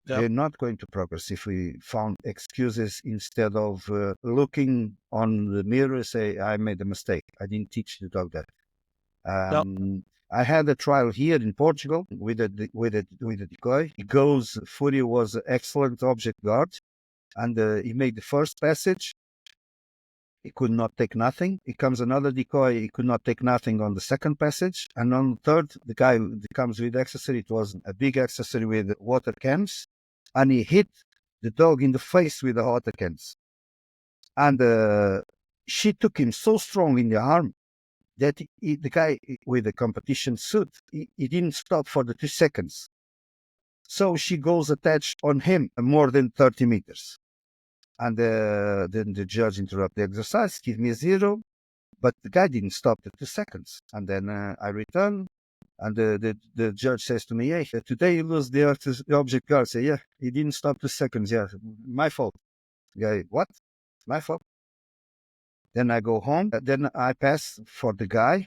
Yep. We're not going to progress if we found excuses instead of looking on the mirror and say, "I made a mistake. I didn't teach the dog that." Yep. Um, I had a trial here in Portugal with a decoy. He goes. Fury was an excellent object guard, and he made the first passage. He could not take nothing. He comes another decoy. He could not take nothing on the second passage, and on the third, the guy comes with accessory. It was a big accessory with water cans, and he hit the dog in the face with the water cans, and she took him so strong in the arm that the guy with the competition suit, he didn't stop for the 2 seconds. So she goes attached on him more than 30 meters. And then the judge interrupt the exercise, give me a 0, but the guy didn't stop the 2 seconds. And then I return, and the judge says to me, hey, today you lose the object guard. I say, yeah, he didn't stop 2 seconds. Yeah, my fault. Guy, what? My fault. Then I go home. Then I pass for the guy.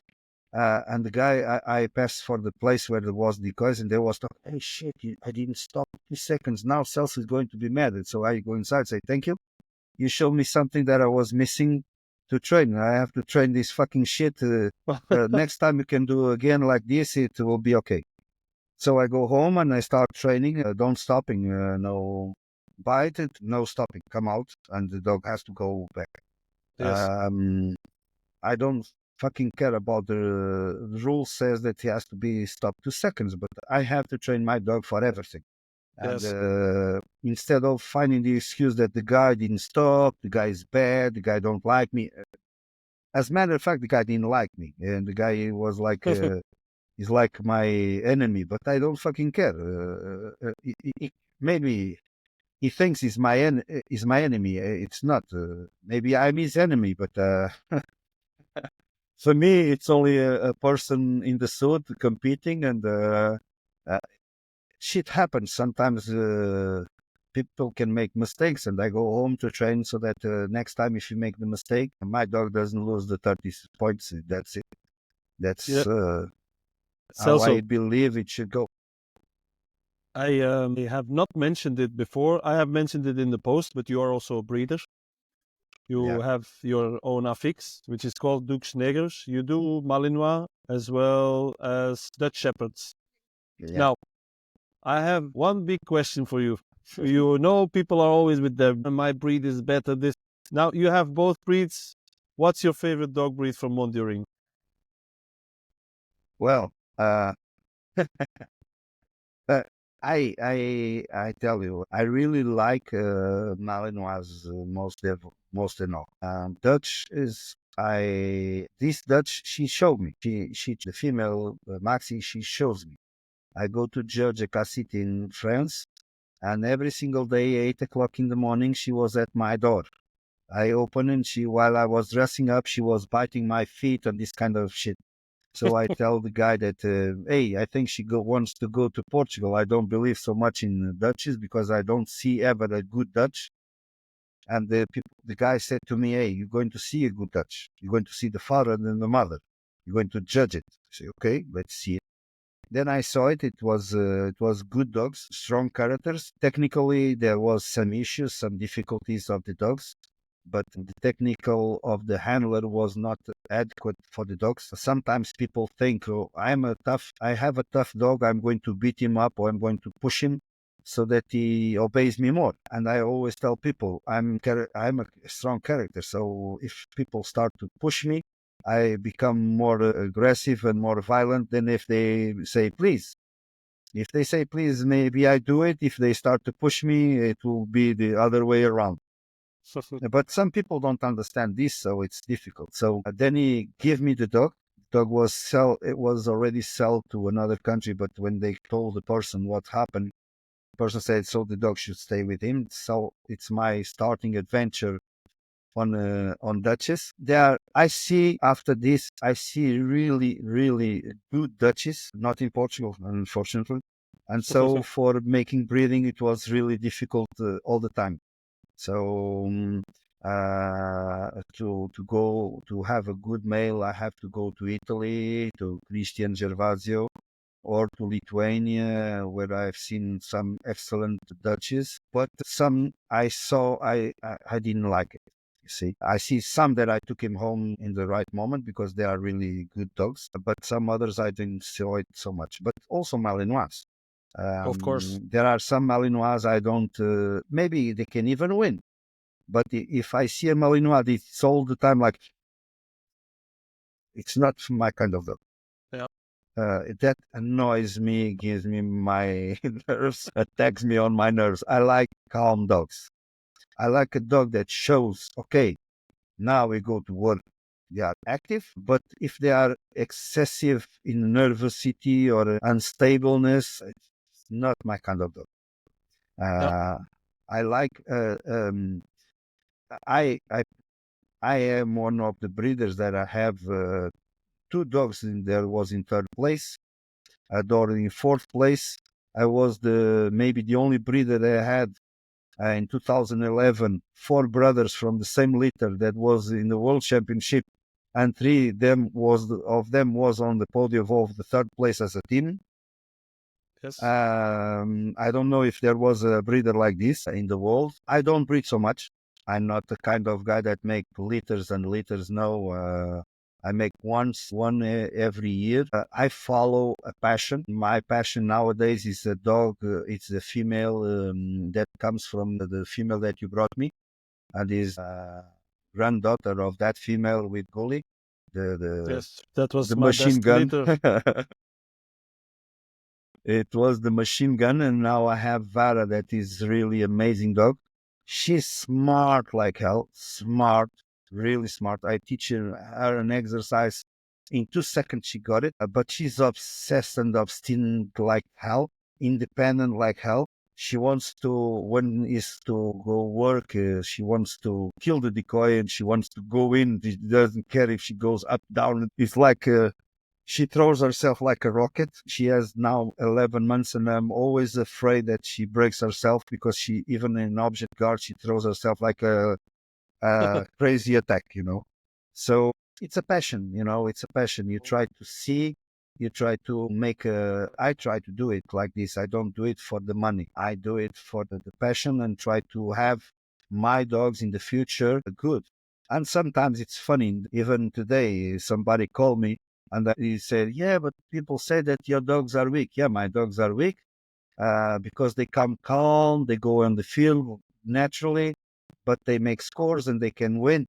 And the guy, I passed for the place where there was decoys, and there was talk, hey, shit, I didn't stop 2 seconds. Now Celso is going to be mad. So I go inside, say, thank you. You showed me something that I was missing to train. I have to train this fucking shit. Next time you can do again like this, it will be okay. So I go home and I start training. Don't stopping, no bite it, no stopping. Come out, and the dog has to go back. Yes. I don't fucking care about the rule says that he has to be stopped 2 seconds, but I have to train my dog for everything. And Yes. instead of finding the excuse that the guy didn't stop, the guy is bad, the guy don't like me. As a matter of fact, the guy didn't like me, and the guy was like, he's like my enemy. But I don't fucking care. Maybe he thinks he's my enemy. It's not. Maybe I'm his enemy, but for me, it's only a person in the suit competing, and shit happens. Sometimes people can make mistakes, and I go home to train so that next time, if you make the mistake, my dog doesn't lose the 30 points. That's it. Yeah. That's how Celso, I believe it should go. I have not mentioned it before. I have mentioned it in the post, but you are also a breeder. Yeah, You have your own affix, which is called Dukes Negers. You do Malinois as well as Dutch Shepherds. yeah. Now, I have one big question for you. You know, people are always with their, my breed is better. This. Now, you have both breeds. What's your favorite dog breed from Mondioring? Well, uh, I tell you, I really like Malinois most and all. Dutch is this Dutch she showed me. She the female Maxi she shows me. I go to judge a casite in France, and every single day, 8 o'clock in the morning, she was at my door. I open and while I was dressing up, she was biting my feet and this kind of shit. So I tell the guy that, hey, I think she wants to go to Portugal. I don't believe so much in Dutches because I don't see ever a good Dutch. And the guy said to me, hey, you're going to see a good Dutch. You're going to see the father and the mother. You're going to judge it. I say, okay, let's see it. Then I saw it. It was good dogs, strong characters. Technically, there was some issues, some difficulties of the dogs, but the technical of the handler was not adequate for the dogs. Sometimes people think, oh, I have a tough dog. I'm going to beat him up or I'm going to push him so that he obeys me more. And I always tell people, I'm a strong character. So if people start to push me, I become more aggressive and more violent than if they say please. If they say please, maybe I do it. If they start to push me, it will be the other way around. But some people don't understand this, so it's difficult. So then he gave me the dog. The dog it was already sold to another country, but when they told the person what happened, the person said, so the dog should stay with him. So it's my starting adventure on Dutches. I see really, really good Dutches, not in Portugal, unfortunately. And so for making breeding, it was really difficult all the time. So to go to have a good male, I have to go to Italy, to Christian Gervasio, or to Lithuania, where I've seen some excellent Dutches. But some I saw, I didn't like it. You see, I see some that I took him home in the right moment because they are really good dogs, but some others I didn't enjoy it so much. But also Malinois. Of course. There are some Malinois I don't. Maybe they can even win, but if I see a Malinois, it's all the time like it's not my kind of dog. Yeah. That annoys me, gives me my nerves, attacks me on my nerves. I like calm dogs. I like a dog that shows, okay, now we go to work. They are active, but if they are excessive in nervosity or unstableness, it's not my kind of dog. Yeah. Uh, I like. I I I am one of the breeders that I have two dogs in there was in third place, a dog in fourth place. I was the maybe the only breeder that I had in 2011, four brothers from the same litter that was in the World Championship, and of them was on the podium of the third place as a team. Yes. I don't know if there was a breeder like this in the world. I don't breed so much. I'm not the kind of guy that make liters and liters. No, I make one every year. I follow a passion. My passion nowadays is a dog. It's a female that comes from the female that you brought me, and is granddaughter of that female with Gully, the Yes. That was the my machine best gun. litter. It was the machine gun, and now I have Vara, that is really amazing dog. She's smart like hell, smart, really smart. I teach her an exercise. In 2 seconds, she got it, but she's obsessed and obstinate like hell, independent like hell. She wants to, when is to go work, she wants to kill the decoy and she wants to go in. She doesn't care if she goes up, down. It's like she throws herself like a rocket. She has now 11 months, and I'm always afraid that she breaks herself because she, even in object guard, she throws herself like a crazy attack. So it's a passion, it's a passion. You try to see, you try to I try to do it like this. I don't do it for the money. I do it for the passion and try to have my dogs in the future good. And sometimes it's funny. Even today, somebody called me and he said, yeah, but people say that your dogs are weak. Yeah, my dogs are weak because they come calm, they go on the field naturally, but they make scores and they can win.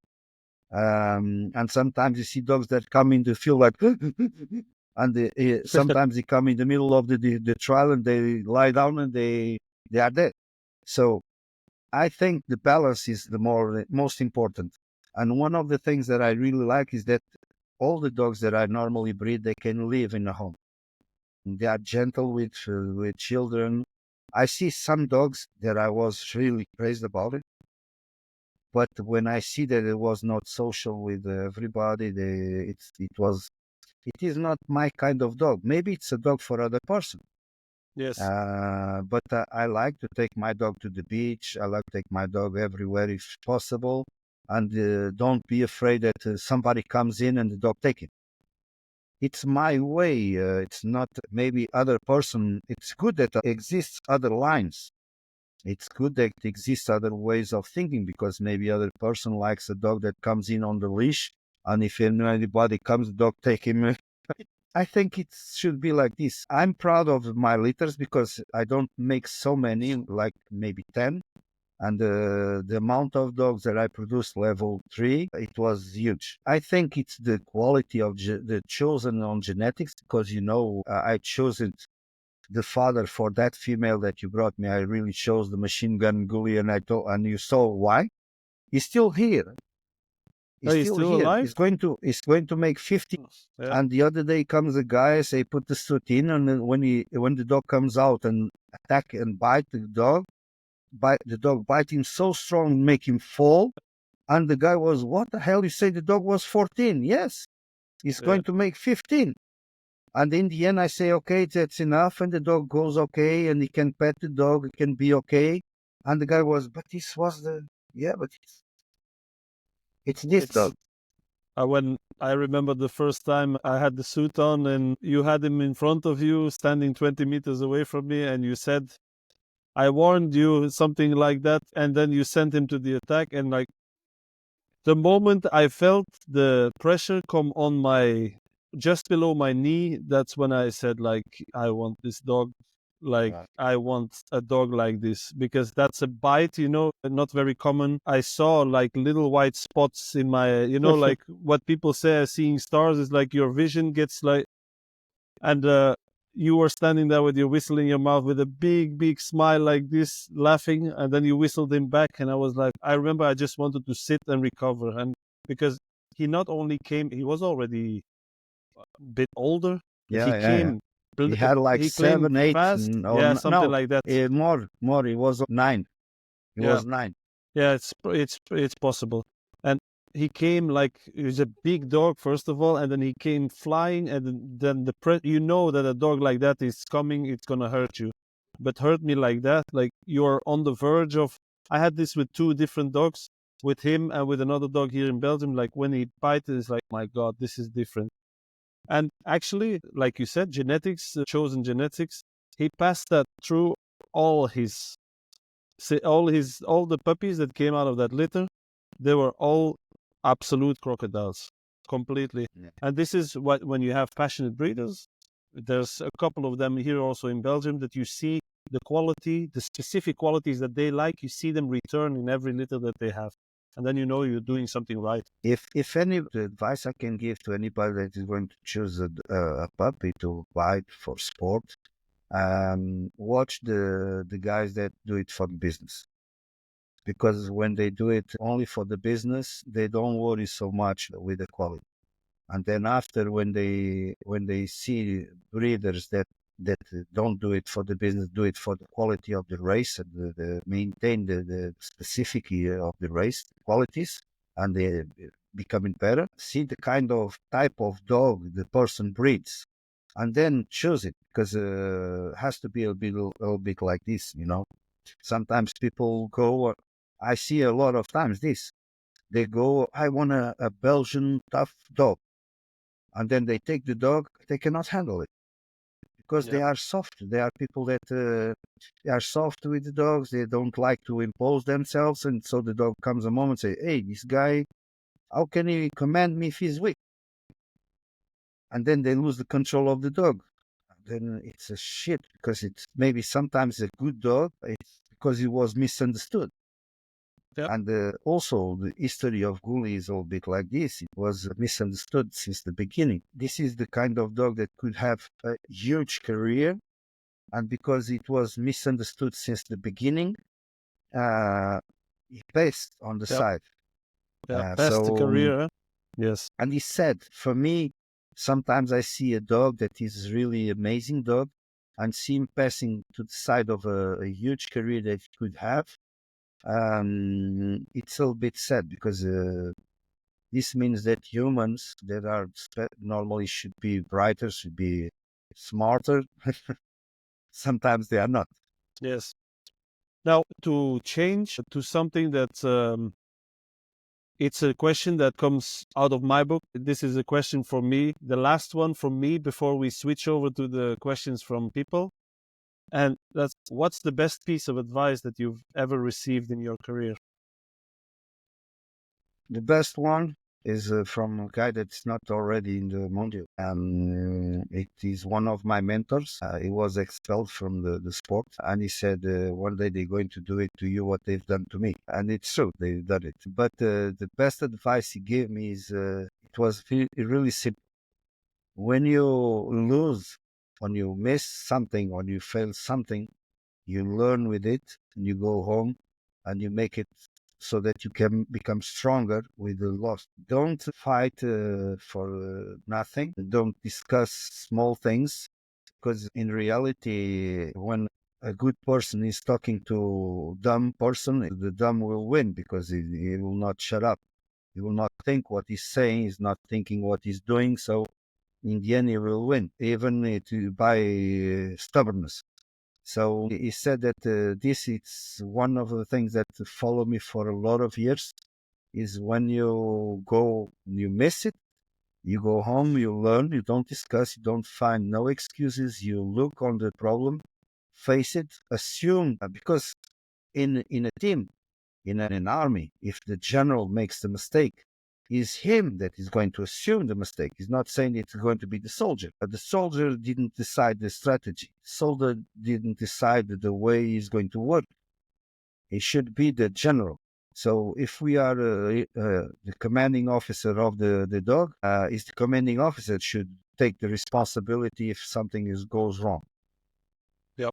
And sometimes you see dogs that come in the field like, and sometimes they come in the middle of the trial and they lie down and they are dead. So I think the balance is the most important. And one of the things that I really like is that all the dogs that I normally breed, they can live in a home. They are gentle with children. I see some dogs that I was really praised about it, but when I see that it was not social with everybody, it is not my kind of dog. Maybe it's a dog for other person. Yes. But I like to take my dog to the beach. I like to take my dog everywhere if possible, and don't be afraid that somebody comes in and the dog take it. It's my way. It's not maybe other person. It's good that exists other lines. It's good that exists other ways of thinking because maybe other person likes a dog that comes in on the leash, and if anybody comes, the dog take him. I think it should be like this. I'm proud of my litters because I don't make so many, like maybe 10. And the amount of dogs that I produced level 3, it was huge. I think it's the quality of the chosen on genetics because, I chose it, the father for that female that you brought me. I really chose the machine gun Gully, and you saw why. He's still here. Are He's you still still here. alive? He's going to make 50. Yeah. And the other day comes a guy, say put the suit in, and then when the dog comes out and attack and bite the dog bite him so strong, make him fall. And the guy was, what the hell? You say the dog was 14? Yes, he's Yeah. going to make 15. And in the end, I say, okay, that's enough. And the dog goes okay, and he can pet the dog, it can be okay. And the guy was, but this was yeah, but it's this It's dog. when I remember the first time I had the suit on and you had him in front of you, standing 20 meters away from me, and you said, I warned you, something like that. And then you sent him to the attack. And like, The moment I felt the pressure come on my just below my knee, that's when I said, like, I want this dog. Like, Right. I want a dog like this, because that's a bite, not very common. I saw like little white spots in my, like what people say, seeing stars is like your vision gets like, and you were standing there with your whistle in your mouth with a big, big smile like this, laughing, and then you whistled him back. And I was like, I remember I just wanted to sit and recover. And because he not only came, he was already a bit older, but he Yeah, yeah, yeah. came, He had like he came 7, 8, fast. or Yeah, something no, like that. more. He was 9. He Yeah. was 9. Yeah, it's possible. And he came like he was a big dog first of all, and then he came flying, and then you know that a dog like that is coming, it's gonna hurt you. But hurt me like that, like you're on the verge of. I had this with two different dogs, with him and with another dog here in Belgium. Like when he bites, it's like, my God, this is different. And actually, like you said, genetics, chosen genetics, he passed that through all his all the puppies that came out of that litter, they were all absolute crocodiles, completely. Yeah. And this is what, when you have passionate breeders, there's a couple of them here also in Belgium, that you see the quality, the specific qualities that they like, you see them return in every litter that they have. And then you know you're doing something right. If any advice I can give to anybody that is going to choose a puppy to buy for sport, watch the guys that do it for business. Because when they do it only for the business, they don't worry so much with the quality. And then after, when they see breeders that don't do it for the business, do it for the quality of the race, and maintain the specificity of the race qualities, and they becoming better, see the kind of type of dog the person breeds, and then choose it, because has to be a little bit like this, Sometimes people go, I see a lot of times this, they go, I want a Belgian tough dog. And then they take the dog, they cannot handle it because Yeah. they are soft. They are people that they are soft with the dogs. They don't like to impose themselves. And so the dog comes a moment and say, hey, this guy, how can he command me if he's weak? And then they lose the control of the dog. Then it's a shit, because it's maybe sometimes a good dog. It's because he was misunderstood. Yeah. And also, the history of Gully is a bit like this. It was misunderstood since the beginning. This is the kind of dog that could have a huge career. And because it was misunderstood since the beginning, uh, he passed on the Yeah. side. Yeah. Past the So, career. Huh? Yes. and he said, for me, sometimes I see a dog that is really amazing dog, and see him passing to the side of a huge career that he could have. It's a little bit sad, because this means that humans that are normally should be brighter, should be smarter. Sometimes they are not. Yes. Now, to change to something that it's a question that comes out of my book. This is a question for me, the last one from me before we switch over to the questions from people. And that's, what's the best piece of advice that you've ever received in your career? The best one is from a guy that's not already in the Mondial. It is one of my mentors. He was expelled from the sport, and he said, one day they're going to do it to you what they've done to me. And it's true, they've done it. But the best advice he gave me is, it was really simple. When you lose, when you miss something, when you fail something, you learn with it, and you go home and you make it so that you can become stronger with the loss. Don't fight for nothing. Don't discuss small things, because in reality, when a good person is talking to a dumb person, the dumb will win, because he will not shut up. He will not think what he's saying. He's not thinking what he's doing. So in the end, he will win, even by stubbornness. So he said that this is one of the things that follow me for a lot of years, is when you go, you miss it, you go home, you learn, you don't discuss, you don't find no excuses, you look on the problem, face it, assume, because in a team, in an army, if the general makes the mistake, is him that is going to assume the mistake. He's not saying it's going to be the soldier. But the soldier didn't decide the strategy. The soldier didn't decide the way he's going to work. It should be the general. So if we are the commanding officer of the dog, is the commanding officer should take the responsibility if something goes wrong. Yep.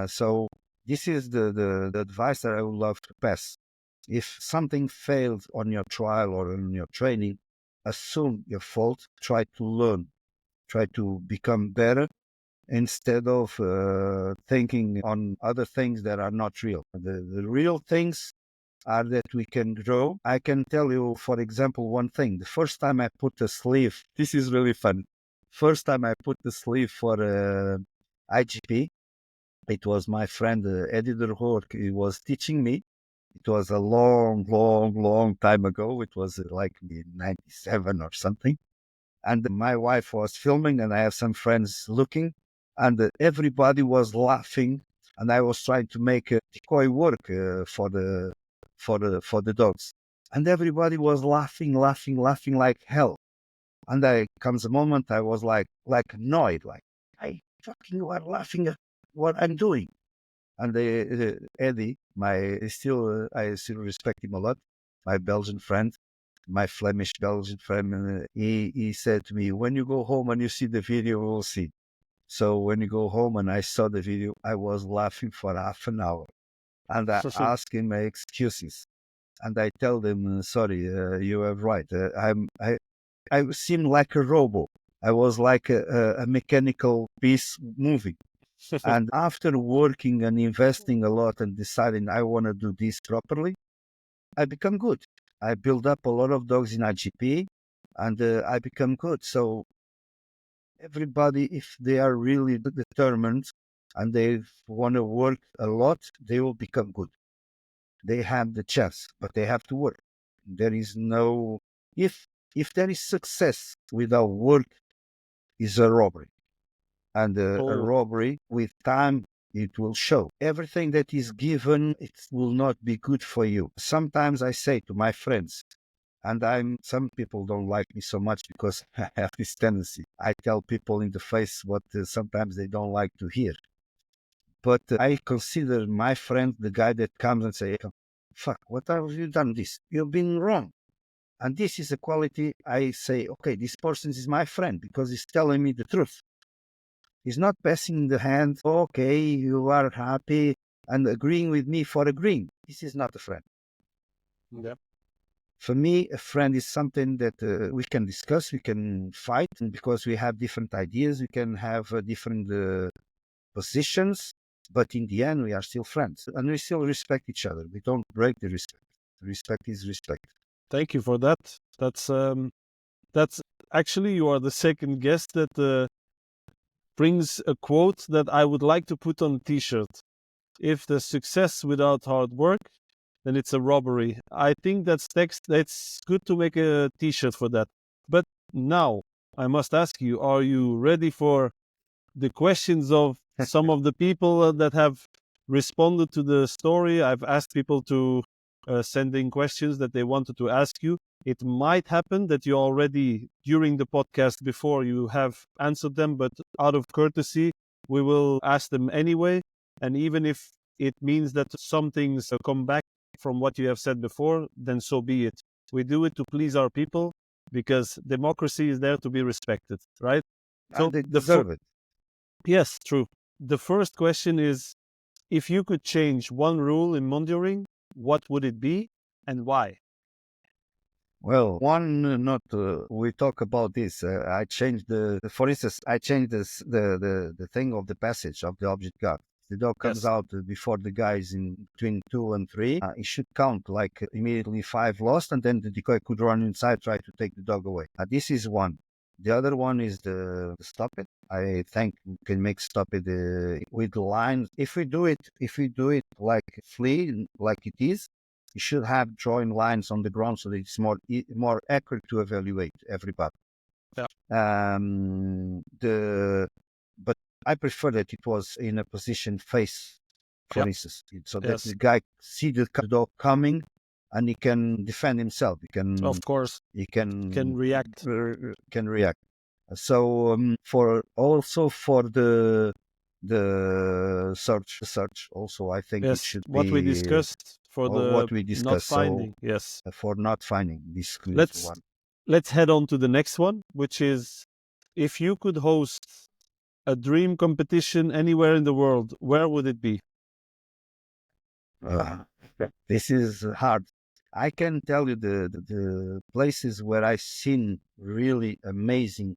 So this is the advice that I would love to pass. If something failed on your trial or in your training, assume your fault, try to learn, try to become better instead of thinking on other things that are not real. The real things are that we can grow. I can tell you, for example, one thing. The first time I put a sleeve, this is really fun. First time I put the sleeve for IGP, it was my friend Eddie Derhoor. He was teaching me. It was a long time ago. It was like in 97 or something. And my wife was filming and I have some friends looking and everybody was laughing. And I was trying to make a decoy work for the dogs. And everybody was laughing like hell. And there comes a moment I was like annoyed, like, I fucking you are laughing at what I'm doing. And Eddie, I still respect him a lot, my Belgian friend, my Flemish Belgian friend, he said to me, when you go home and you see the video, we'll see. So when you go home and I saw the video, I was laughing for half an hour. And I asked him my excuses. And I tell them, sorry, you are right. I seemed like a robot. I was like a mechanical piece moving. And after working and investing a lot and deciding I want to do this properly, I become good. I build up a lot of dogs in IGP and I become good. So everybody, if they are really determined and they want to work a lot, they will become good. They have the chance, but they have to work. There is no, if there is success without work, is a robbery. And a robbery with time, it will show. Everything that is given, it will not be good for you. Sometimes I say to my friends, and some people don't like me so much because I have this tendency. I tell people in the face what sometimes they don't like to hear. But I consider my friend the guy that comes and say, fuck, what have you done this? You've been wrong. And this is a quality I say, okay, this person is my friend because he's telling me the truth. He's not passing the hand, okay, you are happy and agreeing with me for agreeing. This is not a friend. Yeah. For me, a friend is something that we can discuss, we can fight, and because we have different ideas, we can have different positions, but in the end, we are still friends and we still respect each other. We don't break the respect. Respect is respect. Thank you for that. That's actually, you are the second guest that brings a quote that I would like to put on a t-shirt. If there's success without hard work, then it's a robbery. I think that's text. That's good to make a t-shirt for that. But now I must ask you, are you ready for the questions of some of the people that have responded to the story? I've asked people to send in questions that they wanted to ask you. It might happen that you already, during the podcast before, you have answered them, but out of courtesy, we will ask them anyway. And even if it means that some things come back from what you have said before, then so be it. We do it to please our people because democracy is there to be respected, right? So and they deserve it. Yes, true. The first question is, if you could change one rule in Mondioring, what would it be and why? Well, one, not we talk about this. I changed for instance, I changed the thing of the passage of the object guard. The dog comes out before the guys in between 2 and 3. It should count like immediately 5 lost, and then the decoy could run inside, try to take the dog away. This is one. The other one is the stop it. I think we can make stop it with lines. If we do it like flea, like it is, you should have drawing lines on the ground so that it's more accurate to evaluate everybody. Yeah. But I prefer that it was in a position face for instance, so that Yes. the guy see the dog coming and he can defend himself. Of course. He Can react. can react. So for also for the search also, I think it Yes. should What we be discussed for the what we not discussed. So finding. Yes. for not finding this is Let's one. let's head on to the next one, which is if you could host a dream competition anywhere in the world, where would it be? Uh, this is hard. I can tell you the places where I've seen really amazing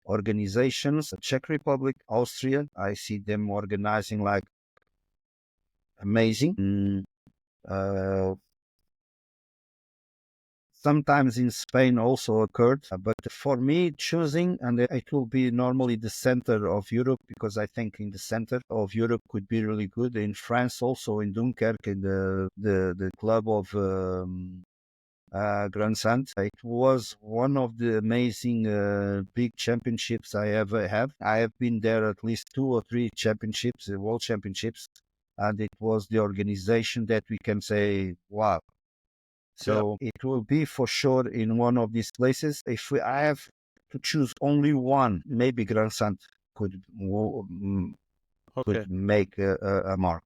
organizations, Czech Republic, Austria. I see them organizing like amazing. Uh, Sometimes in Spain also occurred, but for me, choosing, and it will be normally the center of Europe, because I think in the center of Europe could be really good. In France, also in Dunkirk, in the club of Grand Sant. It was one of the amazing big championships I ever have. I have been there at least 2 or 3 championships, world championships, and it was the organization that we can say, wow. So it will be for sure in one of these places. I have to choose only one, maybe Grand Sant could Okay. make a mark.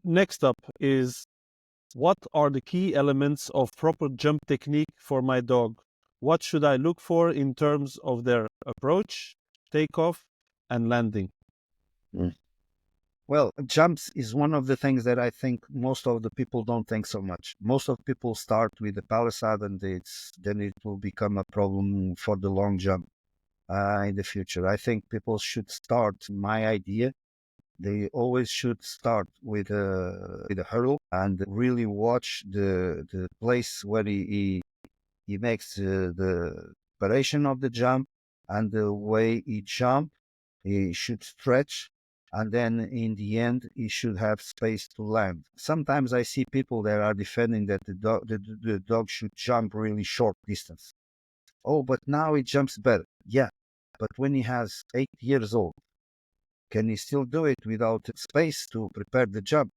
Next up is what are the key elements of proper jump technique for my dog? What should I look for in terms of their approach, takeoff, and landing? Mm. Well, jumps is one of the things that I think most of the people don't think so much. Most of people start with the palisade, and then it will become a problem for the long jump in the future. I think people should start. My idea, they always should start with a hurdle and really watch the place where he makes the preparation of the jump, and the way he jump, he should stretch, and then in the end, he should have space to land. Sometimes I see people that are defending that the dog should jump really short distance. Oh, but now he jumps better. Yeah, but when he has 8 years old, can he still do it without space to prepare the jump?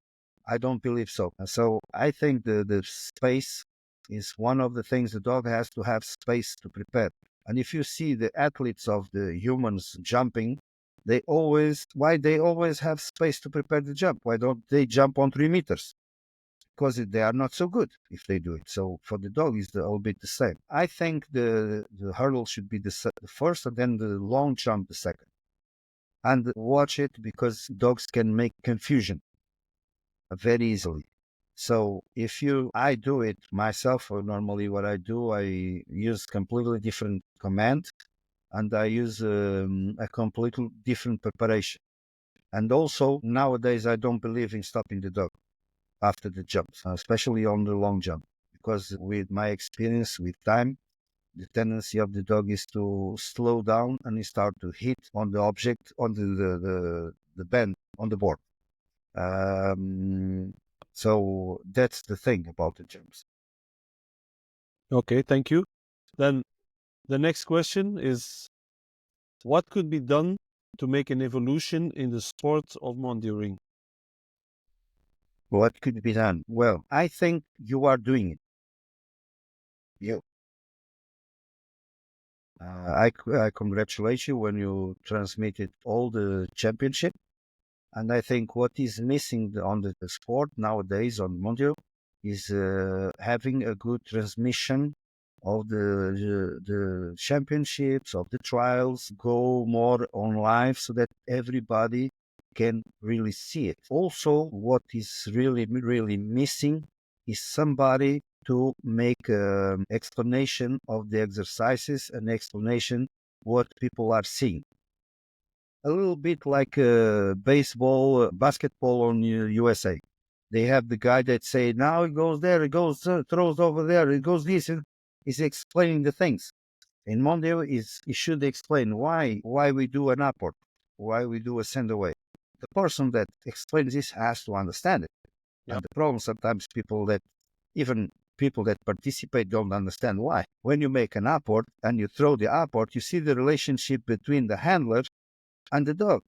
I don't believe so. So I think the space is one of the things. The dog has to have space to prepare. And if you see the athletes of the humans jumping, why they always have space to prepare the jump? Why don't they jump on 3 meters? Because they are not so good if they do it. So for the dog, it's a little bit the same. I think the hurdle should be the first, and then the long jump the second. And watch it, because dogs can make confusion very easily. So I do it myself, or normally what I do, I use completely different command, and I use a completely different preparation. And also nowadays, I don't believe in stopping the dog after the jump, especially on the long jump, because with my experience with time, the tendency of the dog is to slow down and start to hit on the object, on the bend on the board. Um, so that's the thing about the jumps. Okay, thank you. Then the next question is what could be done to make an evolution in the sport of Mondioring? What could be done? Well, I think you are doing it. You, I congratulate you when you transmitted all the championship. And I think what is missing on the sport nowadays on Mondial is having a good transmission of the championships, of the trials, go more on live so that everybody can really see it. Also, what is really missing is somebody to make an explanation of the exercises, an explanation what people are seeing, a little bit like baseball, basketball on USA. They have the guy that say, now he goes there, he goes, throws over there, he goes this, and he's explaining the things. In Monday, he should explain why we do an upward, why we do a send away. The person that explains this has to understand it. Yep. And the problem sometimes even people that participate don't understand why. When you make an upward and you throw the upward, you see the relationship between the handler and the dog.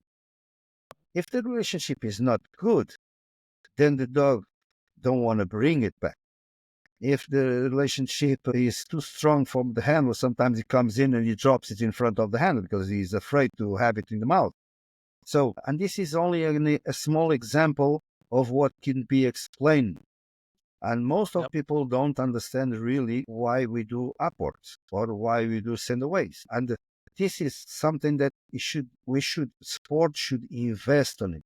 If the relationship is not good, then the dog don't want to bring it back. If the relationship is too strong from the handler, sometimes he comes in and he drops it in front of the handler because he's afraid to have it in the mouth. So, and this is only a small example of what can be explained. And most of people don't understand really why we do upwards or why we do sendaways. And this is something that sport should invest on it.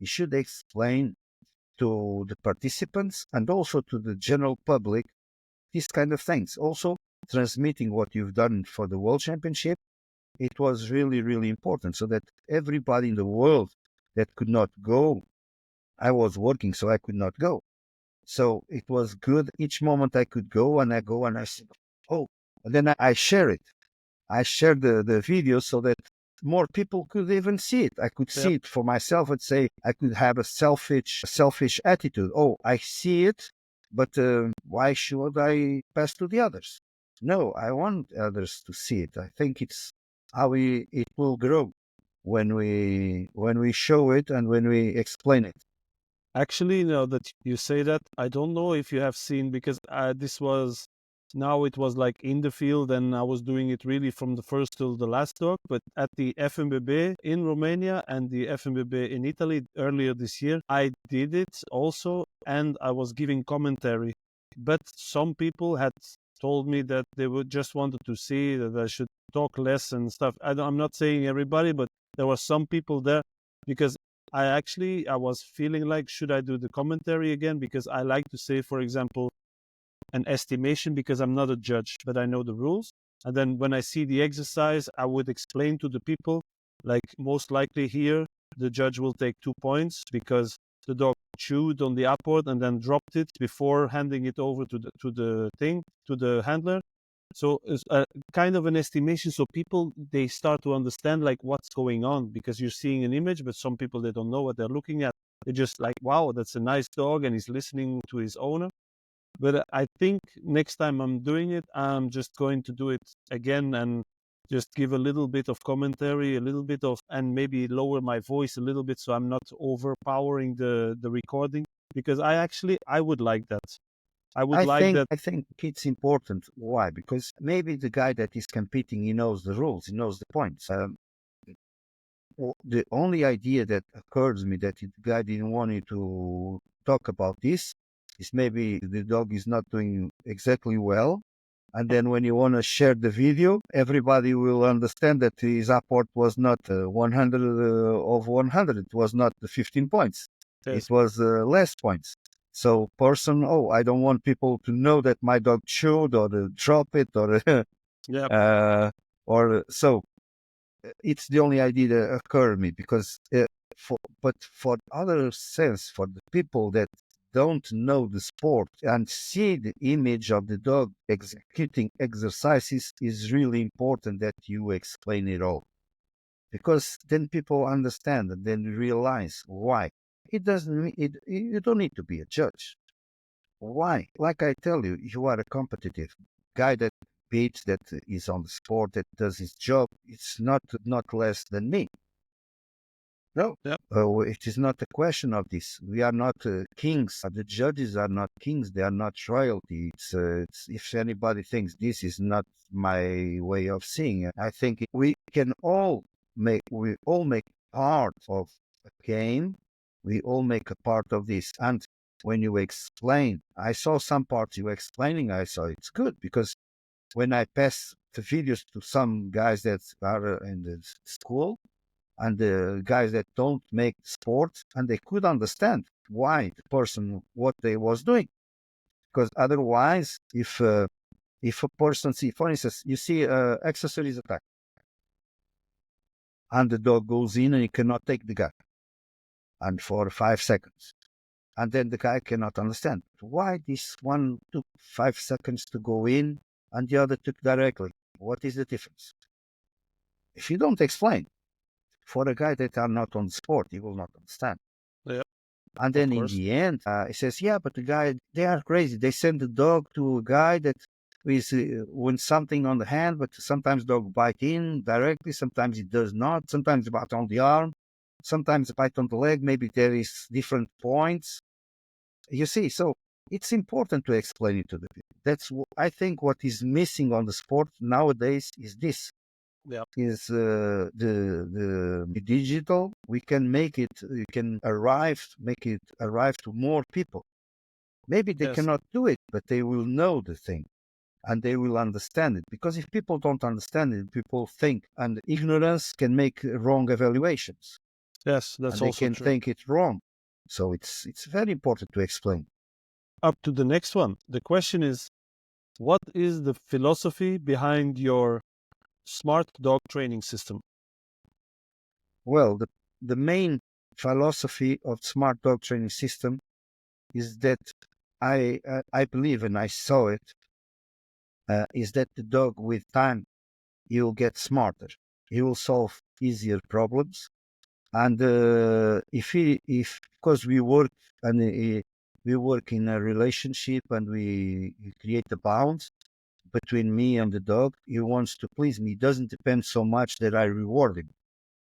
It should explain to the participants and also to the general public these kind of things. Also, transmitting what you've done for the World Championship, it was really, really important so that everybody in the world that could not go, I was working, so I could not go. So it was good. Each moment I could go and I said, oh, and then I share it. I shared the video so that more people could even see it. I could see it for myself and say I could have a selfish attitude. Oh, I see it, but why should I pass to the others? No, I want others to see it. I think it's how it will grow when we show it and when we explain it. Actually, now that you say that, I don't know if you have seen, because now it was like in the field and I was doing it really from the first till the last dog. But at the FMBB in Romania and the FMBB in Italy earlier this year, I did it also and I was giving commentary. But some people had told me that they would just wanted to see that I should talk less and stuff. I'm not saying everybody, but there were some people there because I was feeling like, should I do the commentary again? Because I like to say, for example, an estimation, because I'm not a judge, but I know the rules. And then when I see the exercise, I would explain to the people, like most likely here, the judge will take 2 points because the dog chewed on the upward and then dropped it before handing it over to the handler. So it's a kind of an estimation. So people, they start to understand like what's going on, because you're seeing an image, but some people, they don't know what they're looking at. They're just like, wow, that's a nice dog and he's listening to his owner. But I think next time I'm doing it, I'm just going to do it again and just give a little bit of commentary, and maybe lower my voice a little bit so I'm not overpowering the recording, because I would like that. I would like that. I think it's important. Why? Because maybe the guy that is competing, he knows the rules, he knows the points. The only idea that occurs to me that the guy didn't want you to talk about this is maybe the dog is not doing exactly well. And then when you want to share the video, everybody will understand that his apport was not 100 of 100. It was not the 15 points. Yes. It was less points. So I don't want people to know that my dog chewed or drop it or Yeah. or so it's the only idea that occurred to me because for other sense, for the people that don't know the sport and see the image of the dog executing exercises, is really important that you explain it all, because then people understand and then realize why. It doesn't mean you don't need to be a judge. Why? Like I tell you, you are a competitive guy that beats, that is on the sport, that does his job. It's not less than me. No, Yep. it is not a question of this. We are not kings. The judges are not kings. They are not royalty. If anybody thinks this is not my way of seeing it, I think we all make part of a game. We all make a part of this. And when you explain, I saw some parts you explaining, I saw it's good, because when I pass the videos to some guys that are in the school, and the guys that don't make sports, and they could understand why the person what they was doing, because otherwise if a person see, for instance, you see accessories attack and the dog goes in and you cannot take the guy and for 5 seconds, and then the guy cannot understand why this one took 5 seconds to go in and the other took directly. What is the difference? If you don't explain, for a guy that are not on the sport, he will not understand. Yeah. And then in the end, he says, yeah, but the guy, they are crazy. They send the dog to a guy that is wins something on the hand, but sometimes dog bite in directly, sometimes it does not, sometimes bite on the arm, sometimes bite on the leg. Maybe there is different points. You see, so it's important to explain it to the people. I think what is missing on the sport nowadays is this. Yeah. Is the digital. We can make it. We can make it arrive to more people. Maybe they Yes. cannot do it, but they will know the thing and they will understand it. Because if people don't understand it, people think, and ignorance can make wrong evaluations, Yes, and that's they also can true. think it wrong. So it's very important to explain. Up to the next one. The question is, what is the philosophy behind your smart dog training system? Well, the main philosophy of smart dog training system is that I believe, and I saw it, is that the dog with time he will get smarter. He will solve easier problems, and if because we work and we work in a relationship and we create a bond between me and the dog. He wants to please me. It doesn't depend so much that I reward him.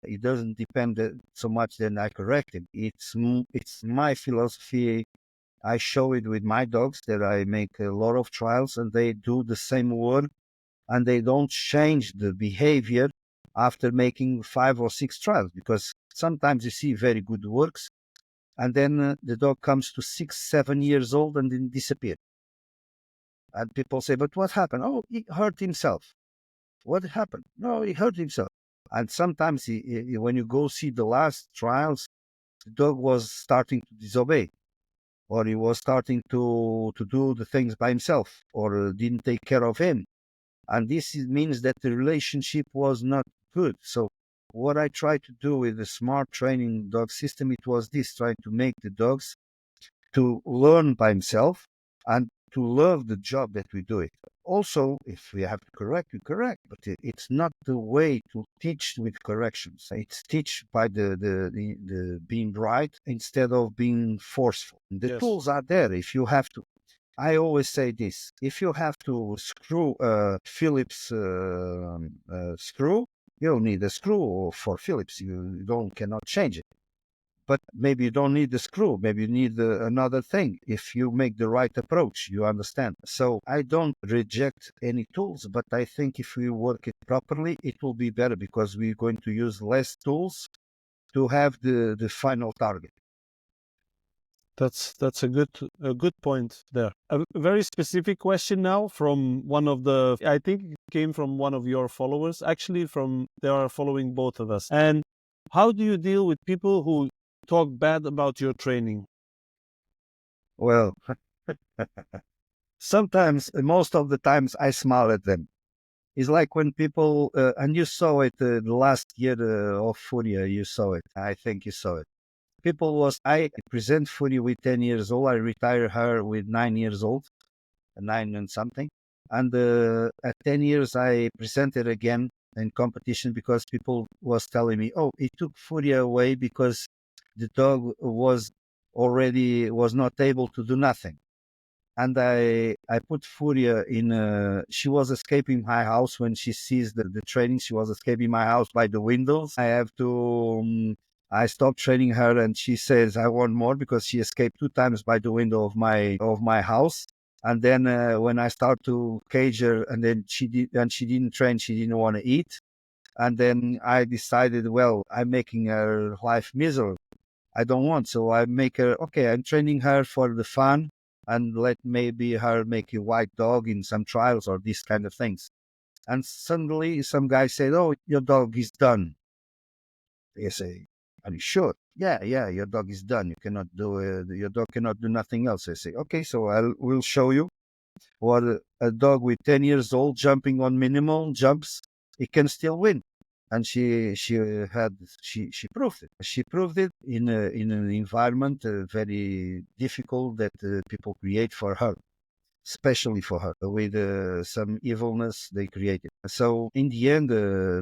It doesn't depend so much that I correct him. It's my philosophy. I show it with my dogs that I make a lot of trials and they do the same work and they don't change the behavior after making 5 or 6 trials, because sometimes you see very good works and then the dog comes to 6, 7 years old and then disappear. And people say, but what happened? Oh, he hurt himself. What happened? No, he hurt himself. And sometimes when you go see the last trials, the dog was starting to disobey, or he was starting to do the things by himself, or didn't take care of him. And means that the relationship was not good. So what I tried to do with the smart training dog system, it was this, trying to make the dogs to learn by himself and to love the job that we do it. Also, if we have to correct, we correct, but it's not the way to teach with corrections. It's teach by the being right instead of being forceful. The Yes. tools are there if you have to. I always say this: if you have to screw a Phillips screw, you'll need a screw for Phillips. You don't cannot change it. But maybe you don't need the screw. Maybe you need another thing. If you make the right approach, you understand. So I don't reject any tools, but I think if we work it properly, it will be better because we're going to use less tools to have the final target. That's a good point there. A very specific question now from one of the, I think it came from one of your followers, actually from, they are following both of us. And how do you deal with people who talk bad about your training? Well, sometimes, most of the times, I smile at them. It's like when people, and you saw it the last year of Furia, you saw it. I think you saw it. People was, I present Furia with 10 years old. I retire her with 9 years old, 9 and something. And at 10 years, I presented again in competition because people was telling me, oh, it took Furia away because the dog was not able to do nothing. And I put Furia in. She was escaping my house when she sees the training. She was escaping my house by the windows. I have to. I stopped training her, and she says, "I want more," because she escaped 2 times by the window of my house. And then when I start to cage her, and then she didn't train. She didn't want to eat. And then I decided, well, I'm making her life miserable. I don't want. So I make her, okay, I'm training her for the fun and let maybe her make a white dog in some trials or these kind of things. And suddenly some guy said, oh, your dog is done. They say, are you sure? Yeah, your dog is done. You cannot do your dog cannot do nothing else. I say, okay, so we'll show you what a dog with 10 years old jumping on minimal jumps, it can still win. And she proved it. She proved it in an environment very difficult that people create for her, especially for her, with some evilness they created. So in the end,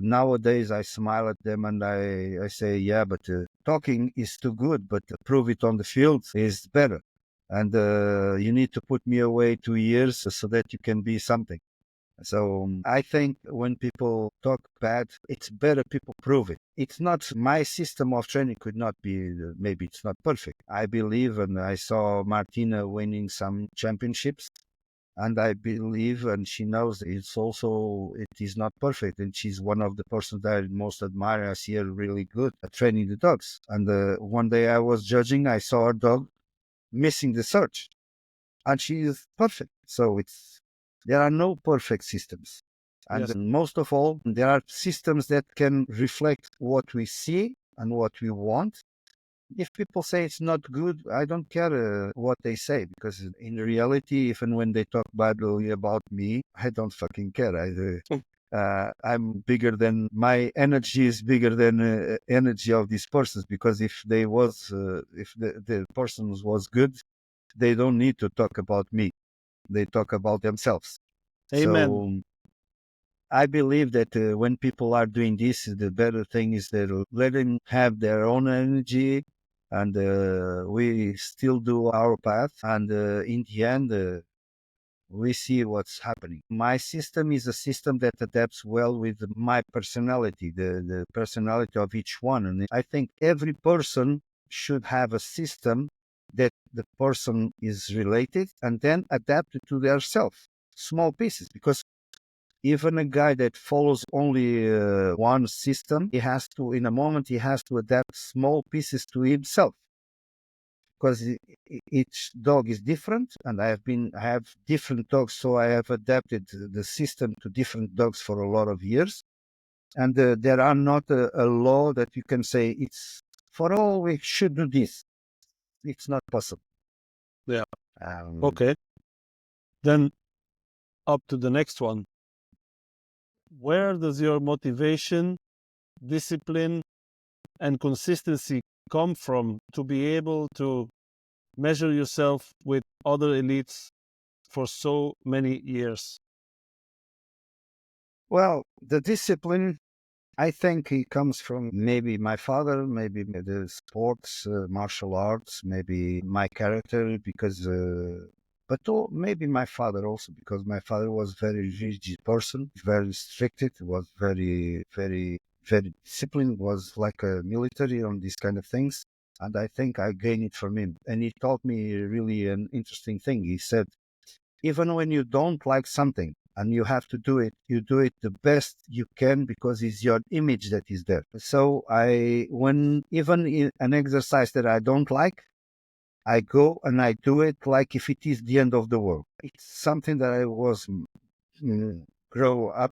nowadays I smile at them and I say, yeah, but talking is too good, but prove it on the field is better. And you need to put me away 2 years so that you can be something. So I think when people talk bad, it's better people prove it. It's not my system of training could not be, maybe it's not perfect. I believe, and I saw Martina winning some championships, and I believe, and she knows it's also, it is not perfect. And she's one of the persons that I most admire. I see her really good at training the dogs. And one day I was judging, I saw her dog missing the search, and she is perfect. So there are no perfect systems. And Yes. most of all, there are systems that can reflect what we see and what we want. If people say it's not good, I don't care what they say, because in reality, even when they talk badly about me, I don't fucking care. I'm bigger than my energy is bigger than energy of these persons, because if the person was good, they don't need to talk about me. They talk about themselves. Amen. So I believe that when people are doing this, the better thing is that let them have their own energy, and we still do our path. And in the end, we see what's happening. My system is a system that adapts well with my personality, the personality of each one. And I think every person should have a system that the person is related and then adapt it to their self, small pieces. Because even a guy that follows only one system, he has to, in a moment, he has to adapt small pieces to himself, because each dog is different, and I have different dogs, so I have adapted the system to different dogs for a lot of years. And there are not a law that you can say it's for all we should do this. It's not possible. Yeah. Um, Okay. Then up to the next one. Where does your motivation, discipline, and consistency come from to be able to measure yourself with other elites for so many years? well, the discipline, I think it comes from maybe my father, maybe the sports, martial arts, maybe my character, because, maybe my father also, because my father was very rigid person, very restricted, was very disciplined, was like a military on these kind of things. And I think I gained it from him. And he taught me really an interesting thing. He said, even when you don't like something and you have to do it, you do it the best you can, because it's your image that is there. So when even in an exercise that I don't like, I go and I do it like if it is the end of the world. It's something that I grow up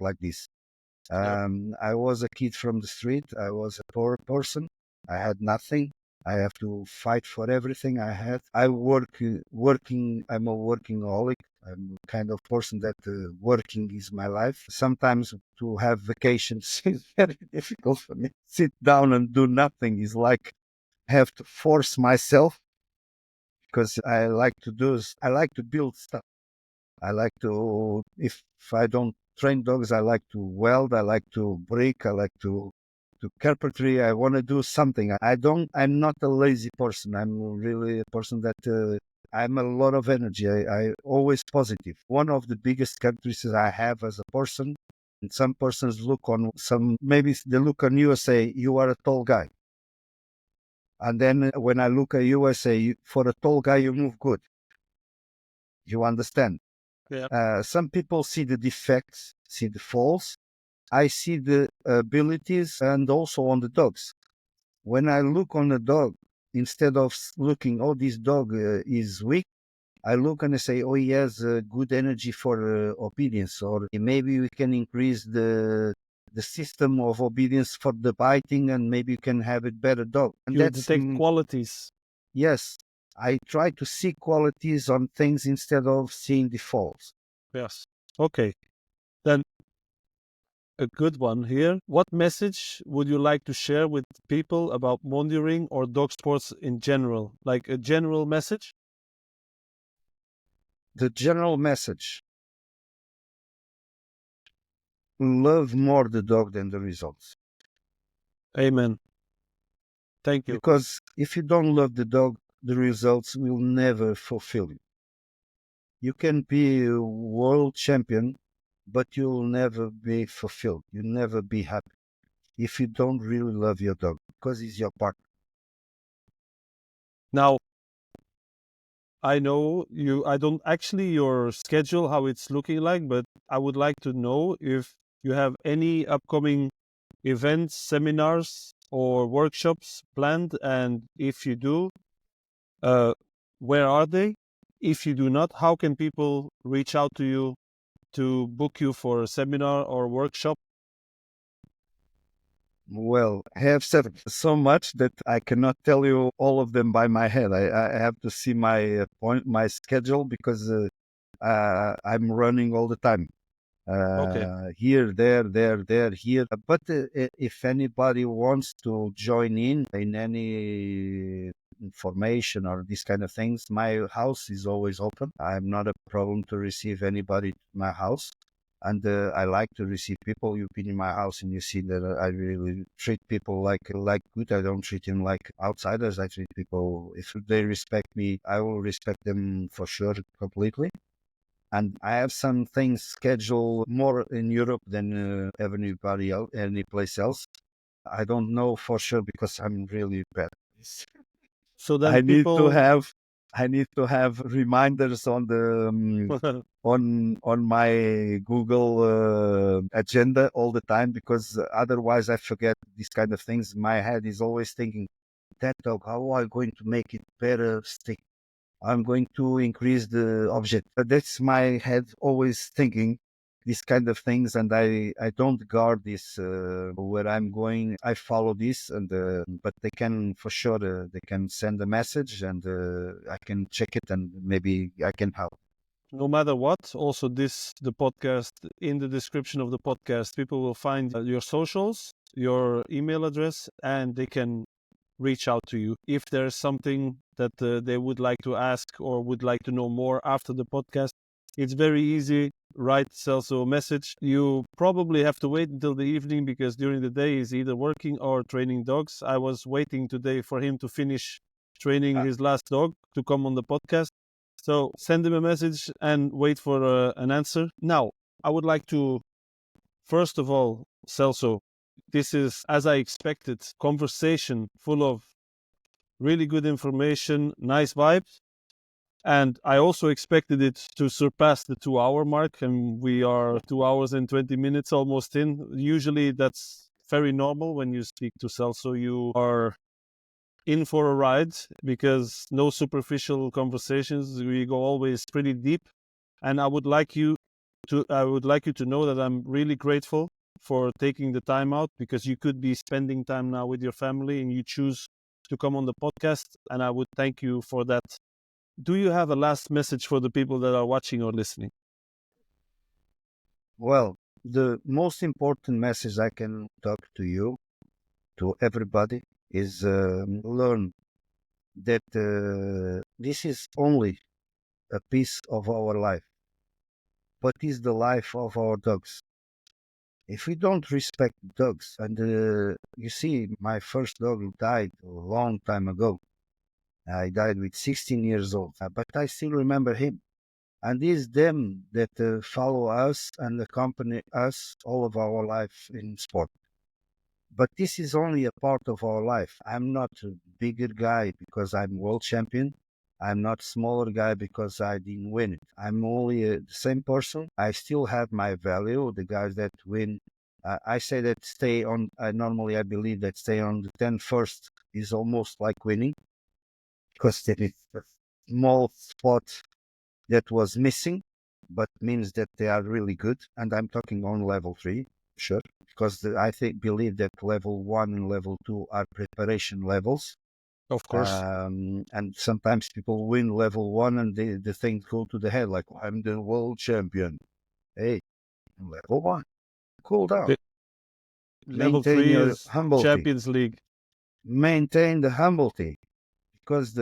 like this. Yeah. I was a kid from the street. I was a poor person. I had nothing. I have to fight for everything I had. I'm a workaholic. I'm the kind of person that working is my life. Sometimes to have vacations is very difficult for me. Sit down and do nothing is like have to force myself, because I like to build stuff. I like to, if I don't train dogs, I like to weld, I like to break, I like to carpentry. I want to do something. I'm not a lazy person. I'm really a person that, I'm a lot of energy. I always positive. One of the biggest characteristics I have as a person, and some persons maybe they look on you and say, you are a tall guy. And then when I look at you, I say, for a tall guy, you move good. You understand? Yeah. Some people see the defects, see the faults. I see the abilities, and also on the dogs. When I look on the dog, instead of looking, oh, this dog is weak, I look and I say, oh, he has good energy for obedience, or maybe we can increase the system of obedience for the biting, and maybe you can have it better dog. And You detect qualities. yes, I try to see qualities on things instead of seeing the faults. Yes. Okay. Then a good one here. What message would you like to share with people about Mondioring or dog sports in general? Like a general message? The general message: love more the dog than the results. Amen. Thank you. Because if you don't love the dog, the results will never fulfill you. You can be a world champion, but you'll never be fulfilled. You'll never be happy if you don't really love your dog because he's your partner. Now, I know you, I don't actually your schedule, how it's looking like, but I would like to know if you have any upcoming events, seminars, or workshops planned. And if you do, uh, where are they? If you do not, how can people reach out to you to book you for a seminar or workshop? Well, I have said so much that I cannot tell you all of them by my head. I have to see my my schedule because I'm running all the time. Okay. Here, there, here. But if anybody wants to join in any information or these kind of things, my house is always open. I'm not a problem to receive anybody to my house. And I like to receive people. You've been in my house and you see that I really treat people like good. I don't treat them like outsiders. I treat people, if they respect me, I will respect them for sure completely. And I have some things scheduled more in Europe than anybody else, any place else. I don't know for sure because I'm really bad. So then I need to people, have, I need to have reminders on the on my Google agenda all the time because otherwise I forget these kind of things. My head is always thinking, that dog, how am I going to make it better stick? I'm going to increase the object. That's my head always thinking these kind of things, and I don't guard this where I'm going. I follow this, and but they can for sure they can send a message, and I can check it, and maybe I can help. no matter what, also the podcast, in the description of the podcast, people will find your socials, your email address, and they can reach out to you if there's something that they would like to ask or would like to know more after the podcast. It's very easy. Write Celso a message. You probably have to wait until the evening because during the day he's either working or training dogs. I was waiting today for him to finish training his last dog to come on the podcast. So send him a message and wait for an answer. Now, I would like to, first of all, Celso, this is, as I expected, conversation full of really good information, nice vibes. And I also expected it to surpass the 2 hour mark, and we are 2 hours and 20 minutes almost in. Usually that's very normal when you speak to Celso. You are in for a ride because no superficial conversations. We go always pretty deep. And I would like you to know that I'm really grateful for taking the time out because you could be spending time now with your family and you choose to come on the podcast, and I would thank you for that. Do you have a last message for the people that are watching or listening? Well, the most important message I can talk to you, to everybody, is learn that this is only a piece of our life, but is the life of our dogs. If we don't respect dogs, and you see, my first dog died a long time ago. I died with 16 years old, but I still remember him. And it's them that follow us and accompany us all of our life in sport. But this is only a part of our life. I'm not a bigger guy because I'm world champion. I'm not smaller guy because I didn't win it. I'm only the same person. I still have my value. The guys that win, I say that stay on. Normally, I believe that stay on the 10 first is almost like winning because there is a small spot that was missing, but means that they are really good. And I'm talking on level 3, sure, because I think believe that level 1 and level 2 are preparation levels. Of course. And sometimes people win level 1 and the things go to the head like, I'm the world champion. Hey, level 1, cool down. The level Maintain 3 your is humility. Champions League. Maintain the humility because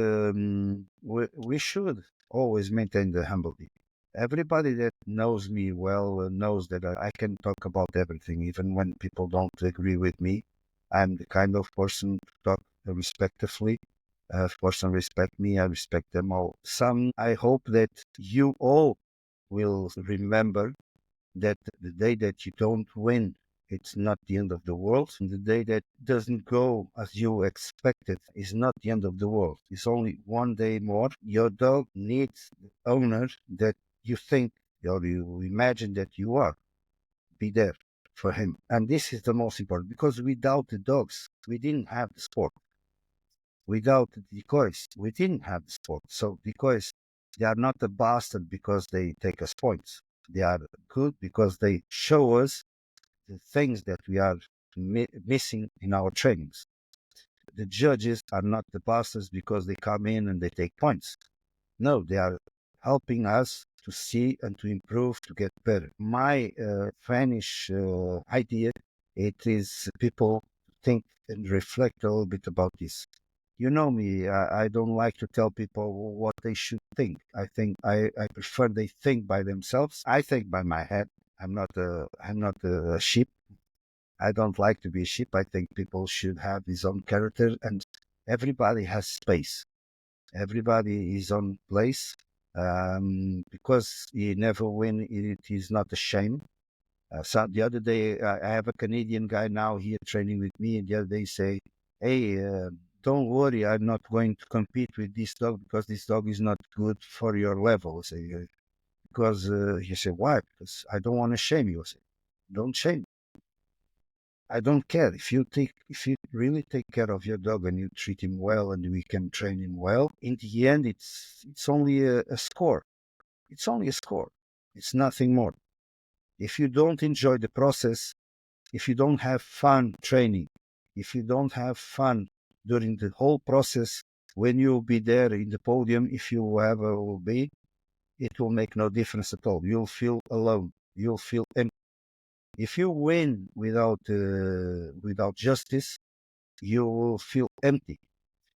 we should always maintain the humility. Everybody that knows me well knows that I can talk about everything, even when people don't agree with me. I'm the kind of person to talk respectfully. Of course, some respect me. I respect them all. Some, I hope that you all will remember that the day that you don't win, it's not the end of the world. And the day that doesn't go as you expected is not the end of the world. It's only one day more. Your dog needs the owner that you think or you imagine that you are. Be there for him. And this is the most important because without the dogs, we didn't have the sport. Without the decoys, we didn't have the sport. So decoys, they are not a bastard because they take us points. They are good because they show us the things that we are missing in our trainings. The judges are not the bastards because they come in and they take points. No, they are helping us to see and to improve, to get better. My Spanish idea, it is people think and reflect a little bit about this. You know me, I don't like to tell people what they should think. I prefer they think by themselves. I think by my head. I'm not a sheep. I don't like to be a sheep. I think people should have his own character and everybody has space. Everybody is on place. Because you never win, it is not a shame. So the other day, I have a Canadian guy now here training with me, and the other day say, "Hey, don't worry, I'm not going to compete with this dog because this dog is not good for your level." I say, because he said, "Why?" Because I don't want to shame you. I say, "Don't shame. I don't care if you really take care of your dog and you treat him well and we can train him well. In the end, it's only a score. It's only a score. It's nothing more. If you don't enjoy the process, if you don't have fun training, if you don't have fun during the whole process, when you'll be there in the podium, if you ever will be, it will make no difference at all. You'll feel alone. You'll feel empty. If you win without justice, you will feel empty.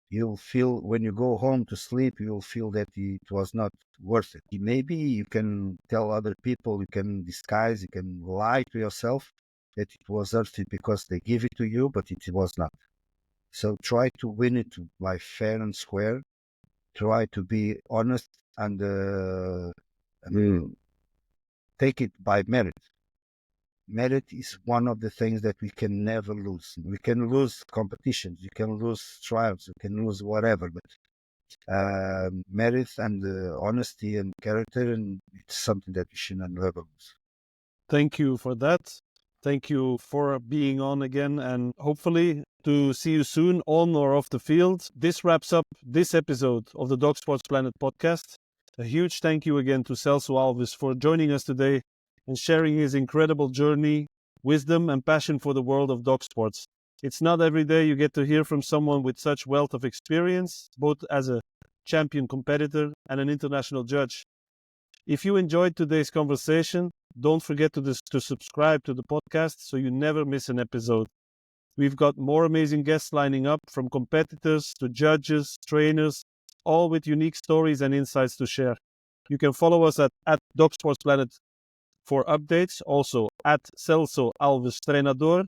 You'll feel when you go home to sleep, you'll feel that it was not worth it. Maybe you can tell other people, you can disguise, you can lie to yourself that it was worth it because they give it to you, but it was not. So try to win it by fair and square. Try to be honest and take it by merit. Merit is one of the things that we can never lose. We can lose competitions, you can lose trials, you can lose whatever, but merit and honesty and character, and it's something that we should never lose. Thank you for that. Thank you for being on again, and hopefully to see you soon on or off the field. This wraps up this episode of the Dog Sports Planet podcast. A huge thank you again to Celso Alves for joining us today and sharing his incredible journey, wisdom, and passion for the world of dog sports. It's not every day you get to hear from someone with such wealth of experience, both as a champion competitor and an international judge. If you enjoyed today's conversation, don't forget to subscribe to the podcast so you never miss an episode. We've got more amazing guests lining up, from competitors to judges, trainers, all with unique stories and insights to share. You can follow us at DogSportsPlanet for updates, also at Celso Alves Treinador.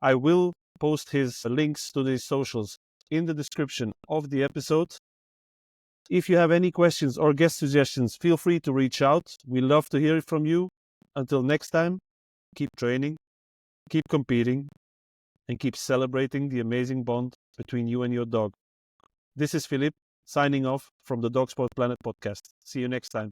I will post his links to these socials in the description of the episode. If you have any questions or guest suggestions, feel free to reach out. We love to hear from you. Until next time, keep training, keep competing, and keep celebrating the amazing bond between you and your dog. This is Philippe, signing off from the Dog Sport Planet podcast. See you next time.